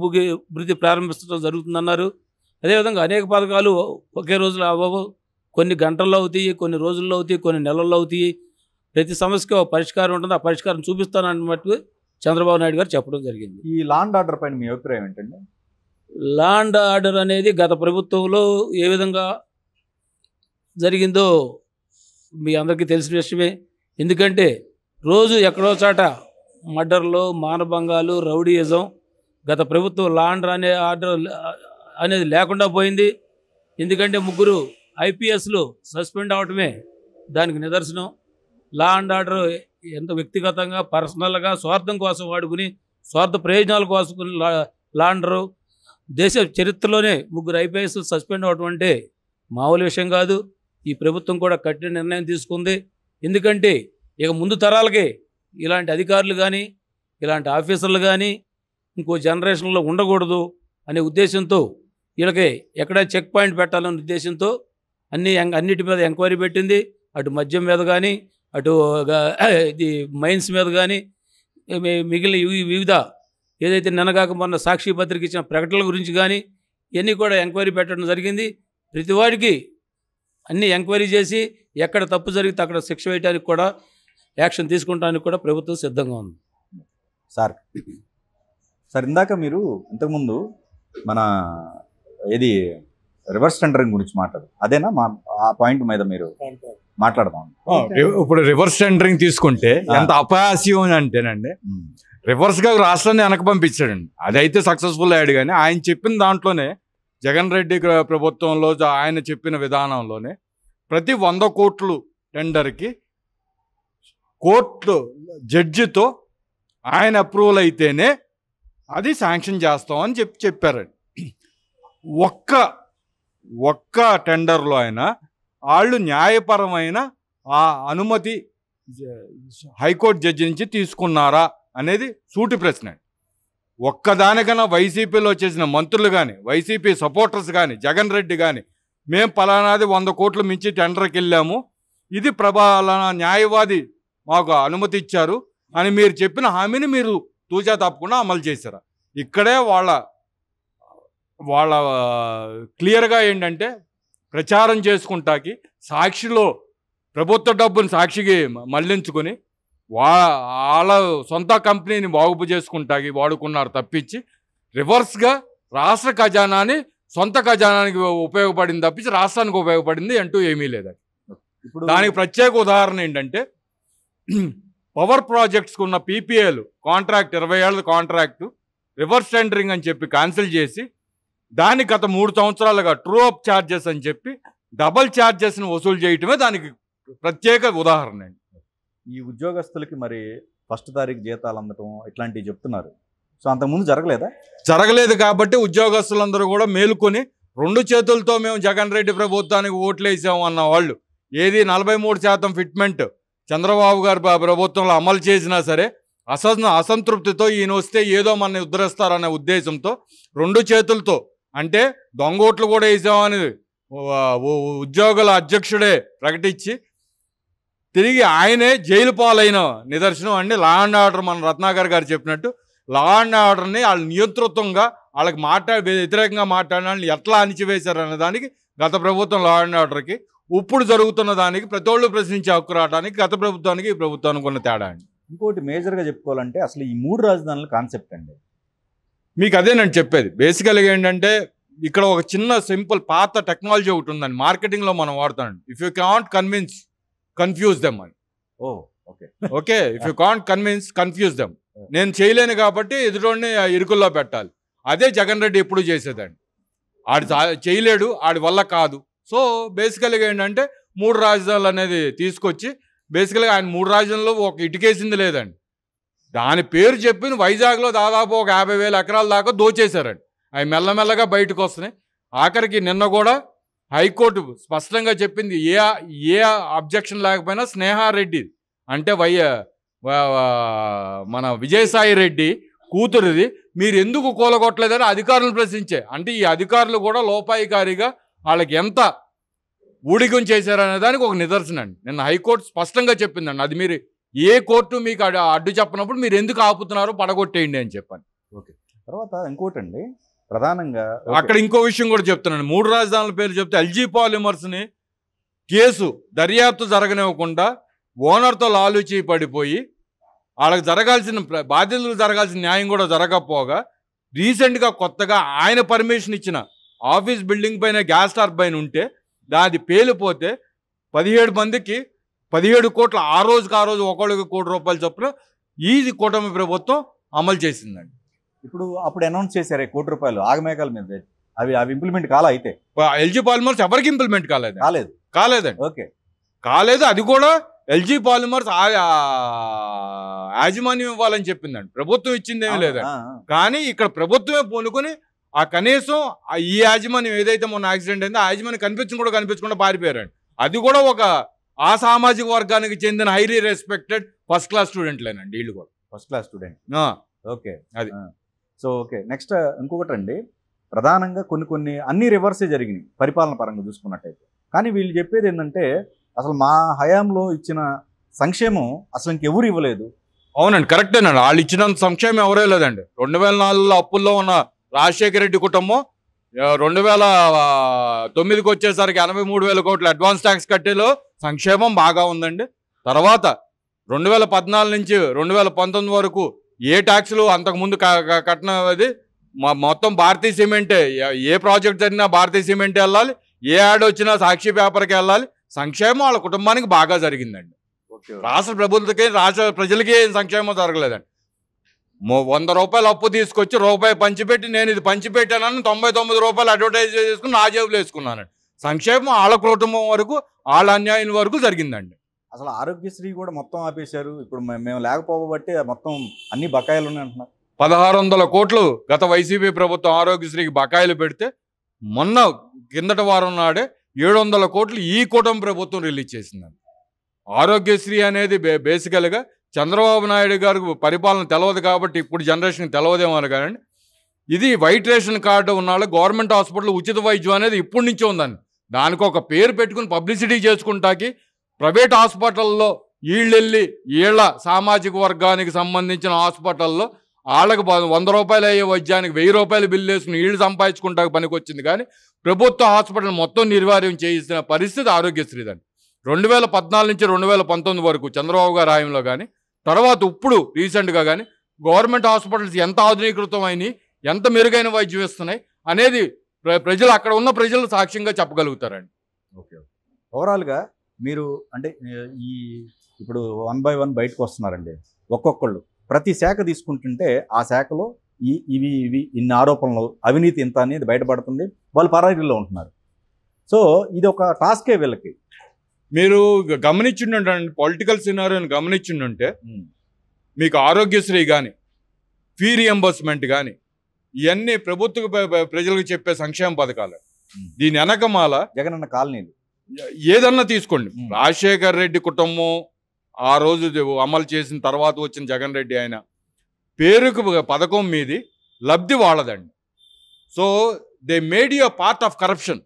వృత్తి ప్రారంభించడం జరుగుతుందన్నారు. అదేవిధంగా అనేక పథకాలు ఒకే రోజులో అవ్వవు, కొన్ని గంటల్లో అవుతాయి, కొన్ని రోజుల్లో అవుతాయి, కొన్ని నెలల్లో అవుతాయి. ప్రతి సమస్యకి ఒక పరిష్కారం ఉంటుంది. ఆ పరిష్కారం చూపిస్తానన్నట్టు చంద్రబాబు నాయుడు గారు చెప్పడం జరిగింది. ఈ లా అండ్ ఆర్డర్ పైన మీ అభిప్రాయం ఏంటండి? లా అండ్ ఆర్డర్ అనేది గత ప్రభుత్వంలో ఏ విధంగా జరిగిందో మీ అందరికీ తెలిసిన విషయమే. ఎందుకంటే రోజు ఎక్కడో చాట మర్డర్లు, మానభంగాలు, రౌడీయిజం, గత ప్రభుత్వం లా అండ్ ఆర్డర్ అనేది లేకుండా పోయింది. ఎందుకంటే 3 IPSలు సస్పెండ్ అవటమే దానికి నిదర్శనం. లా అండ్ ఆర్డర్ ఎంత వ్యక్తిగతంగా, పర్సనల్గా స్వార్థం కోసం వాడుకుని, స్వార్థ ప్రయోజనాల కోసం లా అండరు దేశ చరిత్రలోనే 3 IPSలు సస్పెండ్ అవటం అంటే మామూలు విషయం కాదు. ఈ ప్రభుత్వం కూడా కఠిన నిర్ణయం తీసుకుంది. ఎందుకంటే ఇక ముందు తరాలకి ఇలాంటి అధికారులు కానీ, ఇలాంటి ఆఫీసర్లు కానీ ఇంకో జనరేషన్లో ఉండకూడదు అనే ఉద్దేశంతో వీళ్ళకి ఎక్కడ చెక్ పాయింట్ పెట్టాలనే ఉద్దేశంతో అన్నిటి మీద ఎంక్వైరీ పెట్టింది. అటు మద్యం మీద కానీ, అటు ఇది మైన్స్ మీద కానీ, మిగిలిన వివిధ ఏదైతే నిన్నగాక మొన్న సాక్షి పత్రిక ఇచ్చిన ప్రకటనల గురించి కానీ ఇవన్నీ కూడా ఎంక్వైరీ పెట్టడం జరిగింది. ప్రతి వాడికి అన్నీ ఎంక్వైరీ చేసి ఎక్కడ తప్పు జరిగితే అక్కడ శిక్ష వేయడానికి కూడా, యాక్షన్ తీసుకుంటానికి కూడా ప్రభుత్వం సిద్ధంగా ఉంది. సార్ ఇందాక మీరు ఇంతకుముందు మన ఏది రివర్స్ టెండరింగ్ గురించి మాట్లాడు, అదేనా ఆ పాయింట్ మీద మీరు మాట్లాడదాం. ఇప్పుడు రివర్స్ టెండరింగ్ తీసుకుంటే ఎంత అపహాస్యం అంటేనండి, రివర్స్గా రాష్ట్రాన్ని వెనక పంపించాడండి. అదైతే సక్సెస్ఫుల్ అయ్యాడు. కానీ ఆయన చెప్పిన దాంట్లోనే, జగన్ రెడ్డి ప్రభుత్వంలో ఆయన చెప్పిన విధానంలోనే ప్రతి 100 కోట్లు టెండర్కి కోర్టు జడ్జితో ఆయన అప్రూవల్ అయితేనే అది శాంక్షన్ చేస్తామని చెప్పారండి. ఒక్క టెండర్లో అయినా వాళ్ళు న్యాయపరమైన ఆ అనుమతి హైకోర్టు జడ్జి నుంచి తీసుకున్నారా అనేది సూటి ప్రశ్న. ఒక్కదానికన్నా వైసీపీలో చేసిన మంత్రులు కానీ, వైసీపీ సపోర్టర్స్ కానీ, జగన్ రెడ్డి కానీ, మేము పలానాది 100 కోట్లు మించి టెండర్కి వెళ్ళాము, ఇది న్యాయవాది మాకు అనుమతి ఇచ్చారు అని మీరు చెప్పిన హామీని మీరు తూచా తప్పకుండా అమలు చేశారా? ఇక్కడే వాళ్ళ క్లియర్గా ఏంటంటే, ప్రచారం చేసుకుంటాకి సాక్షిలో ప్రభుత్వ డబ్బుని సాక్షికి మళ్లించుకొని వాళ్ళ సొంత కంపెనీని బాగు చేసుకుంటాకి వాడుకున్నారు తప్పించి, రివర్స్గా రాష్ట్ర ఖజానాని సొంత ఖజానానికి ఉపయోగపడింది తప్పించి రాష్ట్రానికి ఉపయోగపడింది అంటూ ఏమీ లేదు. ఇప్పుడు దానికి ప్రత్యేక ఉదాహరణ ఏంటంటే, పవర్ ప్రాజెక్ట్స్కి ఉన్న PPAలు కాంట్రాక్ట్ 20 ఏళ్ళ కాంట్రాక్టు రివర్స్ టెండరింగ్ అని చెప్పి క్యాన్సిల్ చేసి దానికి గత 3 సంవత్సరాలుగా ట్రూ అప్ ఛార్జెస్ అని చెప్పి డబల్ ఛార్జెస్ని వసూలు చేయటమే దానికి ప్రత్యేక ఉదాహరణ అండి. ఈ ఉద్యోగస్తులకి మరి 1వ తారీఖు జీతాలు అందటం ఇట్లాంటివి చెప్తున్నారు. సో అంతకుముందు జరగలేదు కాబట్టి ఉద్యోగస్తులందరూ కూడా మేలుకొని 2 చేతులతో మేము జగన్ రెడ్డి ప్రభుత్వానికి ఓట్లు వేసాము అన్న వాళ్ళు, ఏది 43% ఫిట్మెంట్ చంద్రబాబు గారు ప్రభుత్వంలో అమలు చేసినా సరే అసంతృప్తితో ఈయన వస్తే ఏదో మన ఉద్ధరిస్తారనే ఉద్దేశంతో 2 చేతులతో, అంటే దొంగోట్లు కూడా వేసామని ఉద్యోగుల అధ్యక్షుడే ప్రకటించి తిరిగి ఆయనే జైలు పాలైన నిదర్శనం అండి. లా అండ్ ఆర్డర్ మన రత్నాకర్ గారు చెప్పినట్టు లా అండ్ ఆర్డర్ని వాళ్ళ నియంతృత్వంగా వాళ్ళకి వ్యతిరేకంగా మాట్లాడిన వాళ్ళని ఎట్లా అణిచివేశారు అనే దానికి గత ప్రభుత్వం లా అండ్ ఆర్డర్కి, ఇప్పుడు జరుగుతున్న దానికి ప్రతి ఒళ్ళు ప్రశ్నించే హక్కు రావడానికి గత ప్రభుత్వానికి ఈ ప్రభుత్వానికి ఉన్న తేడా అండి. ఇంకోటి మేజర్గా చెప్పుకోవాలంటే అసలు ఈ 3 రాజధానుల కాన్సెప్ట్ అండి. మీకు అదే నేను చెప్పేది. బేసికల్గా ఏంటంటే, ఇక్కడ ఒక చిన్న సింపుల్ పాత టెక్నాలజీ ఒకటి ఉందండి, మార్కెటింగ్లో మనం వాడుతామండి. If you can't confuse them అని. Okay, if you can't confuse them. నేను చేయలేను కాబట్టి ఎదుటోడిని ఇరుకుల్లో పెట్టాలి. అదే జగన్ రెడ్డి ఎప్పుడు చేసేదండి. ఆడు చేయలేడు, ఆడి వల్ల కాదు. సో బేసికల్గా ఏంటంటే 3 రాజధానులు అనేది తీసుకొచ్చి, బేసికల్గా ఆయన 3 రాజధానుల్లో ఒక ఇటుకేసింది లేదండి. దాని పేరు చెప్పిన వైజాగ్లో దాదాపు ఒక 50,000 ఎకరాల దాకా దోచేశారండి. అవి మెల్లమెల్లగా బయటకు వస్తున్నాయి. ఆఖరికి నిన్న కూడా హైకోర్టు స్పష్టంగా చెప్పింది, ఏ అబ్జెక్షన్ లేకపోయినా స్నేహారెడ్డి అంటే మన విజయసాయి రెడ్డి కూతురిది మీరు ఎందుకు కూలగొట్టలేదని అధికారులను ప్రశ్నించే. అంటే ఈ అధికారులు కూడా లోపాయికారిగా వాళ్ళకి ఎంత ఊడిగం చేశారనే దానికి ఒక నిదర్శనం అండి. నిన్న హైకోర్టు స్పష్టంగా చెప్పిందండి. అది మీరు ఏ కోర్టు మీకు అడ్డు చెప్పినప్పుడు మీరు ఎందుకు ఆపుతున్నారో పడగొట్టేయండి అని చెప్పాను. ఓకే. తర్వాత ఇంకోటండి, ప్రధానంగా అక్కడ ఇంకో విషయం కూడా చెప్తున్నాను. 3 రాజధానుల పేరు చెప్తే ఎల్జీ పాలిమర్స్ని కేసు దర్యాప్తు జరగనివ్వకుండా ఓనర్తో లాలూచి పడిపోయి వాళ్ళకి జరగాల్సిన బాధ్యతలు జరగాల్సిన న్యాయం కూడా జరగకపోగా రీసెంట్గా కొత్తగా ఆయన పర్మిషన్ ఇచ్చిన ఆఫీస్ బిల్డింగ్ పైన గ్యాస్ టర్బైన్ ఉంటే దాది పేలిపోతే 17 మందికి 17 కోట్ల ఆ రోజు ఒకళ్ళకి ₹1 కోటి చొప్పున ఈ కూటమి ప్రభుత్వం అమలు చేసిందండి. ఇప్పుడు అప్పుడు అనౌన్స్ చేశారు ₹1 కోటి ఆగమేఘాల మీద, అవి ఇంప్లిమెంట్ కాలా? అయితే ఎల్జీ పాలిమర్స్ ఎవరికి ఇంప్లిమెంట్ కాలేదండి. ఓకే, కాలేదు. అది కూడా ఎల్జీ పాలిమర్స్ యాజమాన్యం ఇవ్వాలని చెప్పిందండి. ప్రభుత్వం ఇచ్చిందేమీ లేదండి. కానీ ఇక్కడ ప్రభుత్వమే పూనుకొని ఆ కనీసం ఈ యాజమాన్యం ఏదైతే మొన్న యాక్సిడెంట్ అయిందో ఆ యాజమాన్యం కనిపించకుండా పారిపోయారండి. అది కూడా ఒక ఆ సామాజిక వర్గానికి చెందిన హైలీ రెస్పెక్టెడ్ ఫస్ట్ క్లాస్ స్టూడెంట్లేనండి. వీళ్ళు కూడా ఫస్ట్ క్లాస్ స్టూడెంట్. ఓకే, అది. సో ఓకే, నెక్స్ట్ ఇంకొకటి అండి, ప్రధానంగా కొన్ని అన్ని రివర్సే జరిగినాయి పరిపాలన పరంగా చూసుకున్నట్టయితే. కానీ వీళ్ళు చెప్పేది ఏంటంటే అసలు మా హయాంలో ఇచ్చిన సంక్షేమం అసలు ఇంకెవరు ఇవ్వలేదు. అవునండి, కరెక్టేనండి. వాళ్ళు ఇచ్చినంత సంక్షేమం ఎవరే లేదండి. 2004లో అప్పుల్లో ఉన్న రాజశేఖర రెడ్డి కుటుంబం 2009కి వచ్చేసరికి 83,000 కోట్ల అడ్వాన్స్ ట్యాక్స్ కట్టేలో సంక్షేమం బాగా ఉందండి. తర్వాత 2014 నుంచి 2019 వరకు ఏ ట్యాక్సులు అంతకుముందు కట్టినది మొత్తం భారతీయ సిమెంటే. ఏ ప్రాజెక్ట్ జరిగినా భారతీయ సిమెంటే వెళ్ళాలి, ఏ యాడ్ వచ్చినా సాక్షి పేపర్కి వెళ్ళాలి. సంక్షేమం వాళ్ళ కుటుంబానికి బాగా జరిగిందండి. రాష్ట్ర ప్రభుత్వకి రాష్ట్ర ప్రజలకి ఏం సంక్షేమం జరగలేదండి. ₹100 అప్పు తీసుకొచ్చి రూపాయి పంచిపెట్టి నేను ఇది పంచిపెట్టానని ₹99 అడ్వర్టైజ్ చేసుకుని నా జేబులో వేసుకున్నానండి. సంక్షేమం వాళ్ళ కుటుంబం వరకు వాళ్ళ అన్యాయం వరకు జరిగిందండి. అసలు ఆరోగ్యశ్రీ కూడా మొత్తం ఆపేశారు. ఇప్పుడు మేము లేకపోబట్టి మొత్తం అన్ని బకాయిలు ఉన్నాయి అంటున్నారు. 1,600 కోట్లు గత వైసీపీ ప్రభుత్వం ఆరోగ్యశ్రీకి బకాయిలు పెడితే మొన్న కిందటి వారం నాడే 700 కోట్లు ఈ కూటమి ప్రభుత్వం రిలీజ్ చేసిందండి. ఆరోగ్యశ్రీ అనేది బేసికల్గా చంద్రబాబు నాయుడు గారికి పరిపాలన తెలవదు కాబట్టి ఇప్పుడు జనరేషన్కి తెలవదేమో కానీ ఇది వైట్ రేషన్ కార్డు ఉన్న గవర్నమెంట్ హాస్పిటల్ ఉచిత వైద్యం అనేది ఇప్పటి నుంచే ఉందండి. దానికి ఒక పేరు పెట్టుకుని పబ్లిసిటీ చేసుకుంటాకి ప్రైవేట్ హాస్పిటల్లో వీళ్ళ సామాజిక వర్గానికి సంబంధించిన హాస్పిటల్లో వాళ్ళకి ₹100 అయ్యే వైద్యానికి ₹1000 బిల్లు వేసుకుని వీళ్ళు సంపాదించుకుంటాకి పనికి వచ్చింది. కానీ ప్రభుత్వ హాస్పిటల్ మొత్తం నిర్వీర్యం చేసిన పరిస్థితి ఆరోగ్యశ్రీదండి. 2014 నుంచి 2019 వరకు చంద్రబాబు గారి హాయంలో కానీ తర్వాత ఇప్పుడు రీసెంట్గా కానీ గవర్నమెంట్ హాస్పిటల్స్ ఎంత ఆధునీకృతం అయినాయి, ఎంత మెరుగైన వైద్యం ఇస్తున్నాయి అనేది ప్రజలు అక్కడ ఉన్న ప్రజలు సాక్ష్యంగా చెప్పగలుగుతారండి. ఓకే, ఓవరాల్గా మీరు అంటే ఇప్పుడు 1 by 1 బయటకు వస్తున్నారండి. ఒక్కొక్కళ్ళు ప్రతి శాఖ తీసుకుంటుంటే ఆ శాఖలో ఇవి ఇన్ని ఆరోపణలు, అవినీతి ఇంత అనేది బయటపడుతుంది. వాళ్ళు పరారీలో ఉంటున్నారు. సో ఇది ఒక టాస్కే వీళ్ళకి. మీరు గమనించుంటే పొలిటికల్ సినారియోని గమనించుంటే మీకు ఆరోగ్యశ్రీ కానీ ఫీ రియంబర్స్మెంట్ కానీ ఇవన్నీ ప్రభుత్వ ప్రజలకు చెప్పే సంక్షేమ పథకాలు. దీని వెనకమాల జగనన్న కాలనీలు ఏదన్నా తీసుకోండి. రాజశేఖర రెడ్డి కుటుంబం ఆ రోజు అమలు చేసిన తర్వాత వచ్చిన జగన్ రెడ్డి ఆయన పేరుకు పథకం మీది లబ్ధి వాళ్ళదండి. So they made you part of corruption.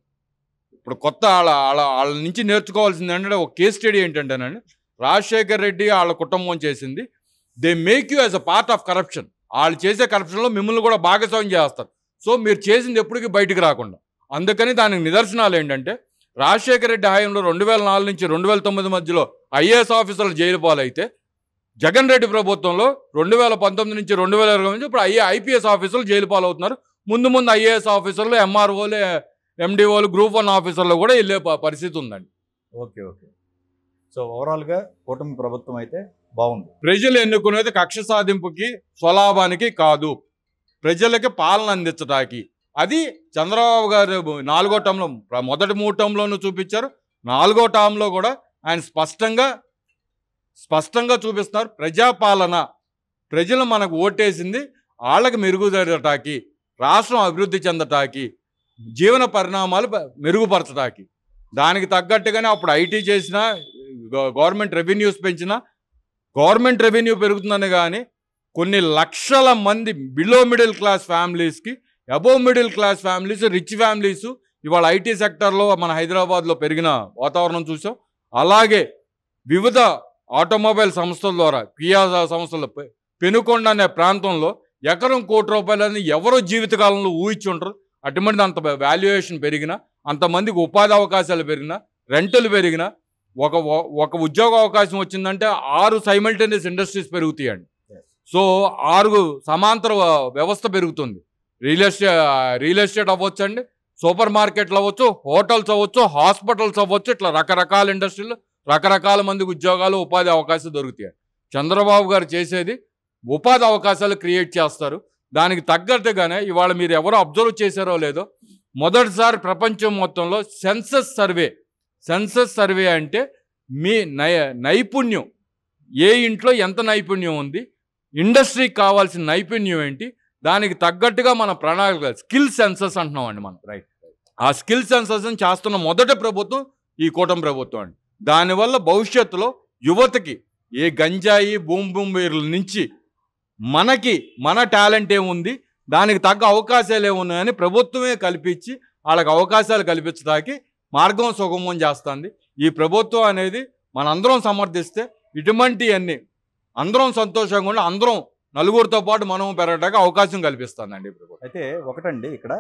ఇప్పుడు కొత్త వాళ్ళ నుంచి నేర్చుకోవాల్సింది అంటే ఒక కేస్ స్టడీ ఏంటంటేనండి, రాజశేఖర రెడ్డి వాళ్ళ కుటుంబం చేసింది they make you as a part of corruption. వాళ్ళు చేసే కరప్షన్లో మిమ్మల్ని కూడా భాగస్వామ్యం చేస్తారు. సో మీరు చేసింది ఎప్పటికీ బయటికి రాకుండా. అందుకని దానికి నిదర్శనాలు ఏంటంటే రాజశేఖర రెడ్డి హాయంలో 2004 నుంచి 2009 మధ్యలో ఐఏఎస్ ఆఫీసర్లు జైలు పాలైతే జగన్ రెడ్డి ప్రభుత్వంలో 2019 నుంచి 2020 నుంచి ఇప్పుడు ఐపీఎస్ ఆఫీసర్లు జైలు పాలవుతున్నారు. ముందు ఐఏఎస్ ఆఫీసర్లు, ఎంఆర్ఓలు, ఎండిఓలు, గ్రూప్ 1 ఆఫీసర్లు కూడా వెళ్ళే పరిస్థితి ఉందండి. ఓకే. సో ఓవరాల్గా కూటమి ప్రభుత్వం అయితే బాగుంది. ప్రజలు ఎన్నుకునేది కక్ష సాధింపుకి, స్వలాభానికి కాదు, ప్రజలకి పాలన అందించడానికి. అది చంద్రబాబు గారు 4వ టర్మ్లో మొదటి 3 టర్మ్లోనూ చూపించారు. 4వ టర్మ్లో కూడా ఆయన స్పష్టంగా చూపిస్తున్నారు. ప్రజాపాలన, ప్రజలు మనకు ఓటేసింది వాళ్ళకి మెరుగుదరటానికి, రాష్ట్రం అభివృద్ధి చెందటానికి, జీవన పరిణామాలు మెరుగుపరచడానికి. దానికి తగ్గట్టుగానే అప్పుడు ఐటీ చేసినా, గవర్నమెంట్ రెవెన్యూస్ పెంచినా, గవర్నమెంట్ రెవెన్యూ పెరుగుతుందని కానీ కొన్ని లక్షల మంది బిలో మిడిల్ క్లాస్ ఫ్యామిలీస్కి, above middle class families, rich families ఇవాళ ఐటీ సెక్టర్లో మన హైదరాబాద్లో పెరిగిన వాతావరణం చూసాం. అలాగే వివిధ ఆటోమొబైల్ సంస్థల ద్వారా, కియా సంస్థల, పెనుకొండ అనే ప్రాంతంలో ఎకరం ₹1,00,00,000 ఎవరో జీవితకాలంలో ఊహించుంటారు. అటువంటి అంత వాల్యుయేషన్ పెరిగినా, అంతమందికి ఉపాధి అవకాశాలు పెరిగినా, రెంటలు పెరిగినా, ఒక ఉద్యోగ అవకాశం వచ్చిందంటే 6 సైమల్టేనియస్ ఇండస్ట్రీస్ పెరుగుతాయండి. సో 6 సమాంతర వ్యవస్థ పెరుగుతుంది. రియల్ ఎస్టేట్ అవ్వచ్చు అండి, సూపర్ మార్కెట్లు అవ్వచ్చు, హోటల్స్ అవ్వచ్చు, హాస్పిటల్స్ అవ్వచ్చు, ఇట్లా రకరకాల ఇండస్ట్రీలు, రకరకాల మందికి ఉద్యోగాలు, ఉపాధి అవకాశాలు దొరుకుతాయి. చంద్రబాబు గారు చేసేది ఉపాధి అవకాశాలు క్రియేట్ చేస్తారు. దానికి తగ్గట్టుగానే ఇవాళ మీరు ఎవరో అబ్జర్వ్ చేశారో లేదో, మొదటిసారి ప్రపంచం మొత్తంలో సెన్సస్ సర్వే అంటే మీ నైపుణ్యం, ఏ ఇంట్లో ఎంత నైపుణ్యం ఉంది, ఇండస్ట్రీకి కావాల్సిన నైపుణ్యం ఏంటి, దానికి తగ్గట్టుగా మన ప్రణాళిక స్కిల్ సెన్సస్ అంటున్నామండి మనం. రైట్. ఆ స్కిల్ సెన్సస్ని చేస్తున్న మొదటి ప్రభుత్వం ఈ కూటమి ప్రభుత్వం అండి. దానివల్ల భవిష్యత్తులో యువతకి ఏ గంజాయి, బూమ్ వీర్ల నుంచి మన టాలెంట్ ఏముంది, దానికి తగ్గ అవకాశాలు ఏమున్నాయని ప్రభుత్వమే కల్పించి వాళ్ళకి అవకాశాలు కల్పించడానికి మార్గం సుగమం చేస్తుంది ఈ ప్రభుత్వం అనేది. మనందరం సమర్థిస్తే ఇటువంటివన్నీ అందరం సంతోషంగా ఉండి అందరం నలుగురితో పాటు మనం పెరగడానికి అవకాశం కల్పిస్తుందండి ప్రభుత్వం. అయితే ఒకటండి, ఇక్కడ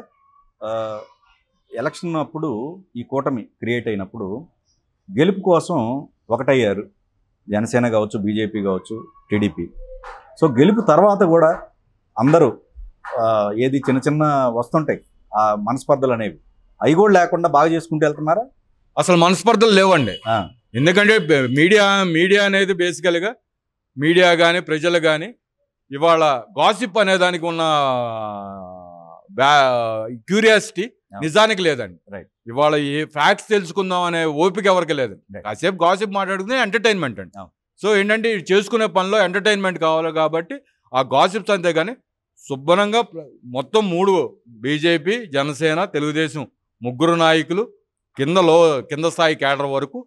ఎలక్షన్ అప్పుడు ఈ కూటమి క్రియేట్ అయినప్పుడు గెలుపు కోసం ఒకటయ్యారు జనసేన కావచ్చు, బీజేపీ కావచ్చు, టీడీపీ. సో గెలుపు తర్వాత కూడా అందరూ ఏది చిన్న చిన్న వస్తుంటాయి ఆ మనస్పర్ధలు అనేవి, అవి కూడా లేకుండా బాగా చేసుకుంటూ వెళ్తున్నారా? అసలు మనస్పర్ధలు లేవండి. ఎందుకంటే మీడియా అనేది బేసికల్గా మీడియా కానీ ప్రజలు కానీ ఇవాళ గాసిప్ అనే దానికి ఉన్న క్యూరియాసిటీ నిజానికి లేదండి. రైట్. ఇవాళ ఏ ఫ్యాక్ట్స్ తెలుసుకుందాం అనే ఓపిక ఎవరికి లేదండి. కాసేపు గాసిప్ మాట్లాడుకునే ఎంటర్టైన్మెంట్ అండి. సో ఏంటంటే చేసుకునే పనిలో ఎంటర్టైన్మెంట్ కావాలి కాబట్టి ఆ గాసిప్స్ అంతే కానీ శుభ్రంగా మొత్తం 3 బీజేపీ, జనసేన, తెలుగుదేశం 3 నాయకులు కింద స్థాయి కేడర్ వరకు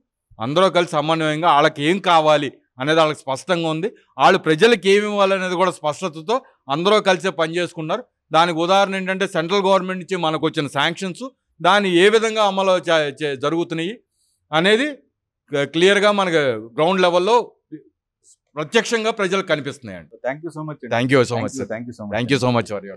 అందరూ కలిసి సమన్వయంగా వాళ్ళకి ఏం కావాలి అనేది వాళ్ళకి స్పష్టంగా ఉంది. వాళ్ళు ప్రజలకు ఏమి ఇవ్వాలనేది కూడా స్పష్టతతో అందరూ కలిసి పనిచేసుకున్నారు. దానికి ఉదాహరణ ఏంటంటే సెంట్రల్ గవర్నమెంట్ నుంచి మనకు వచ్చిన శాంక్షన్స్ దాన్ని ఏ విధంగా అమలు జరుగుతున్నాయి అనేది క్లియర్గా మనకు గ్రౌండ్ లెవెల్లో ప్రత్యక్షంగా ప్రజలకు కనిపిస్తున్నాయండి. Thank you so much. Thank you so much. Thank you so much. Thank you so much for your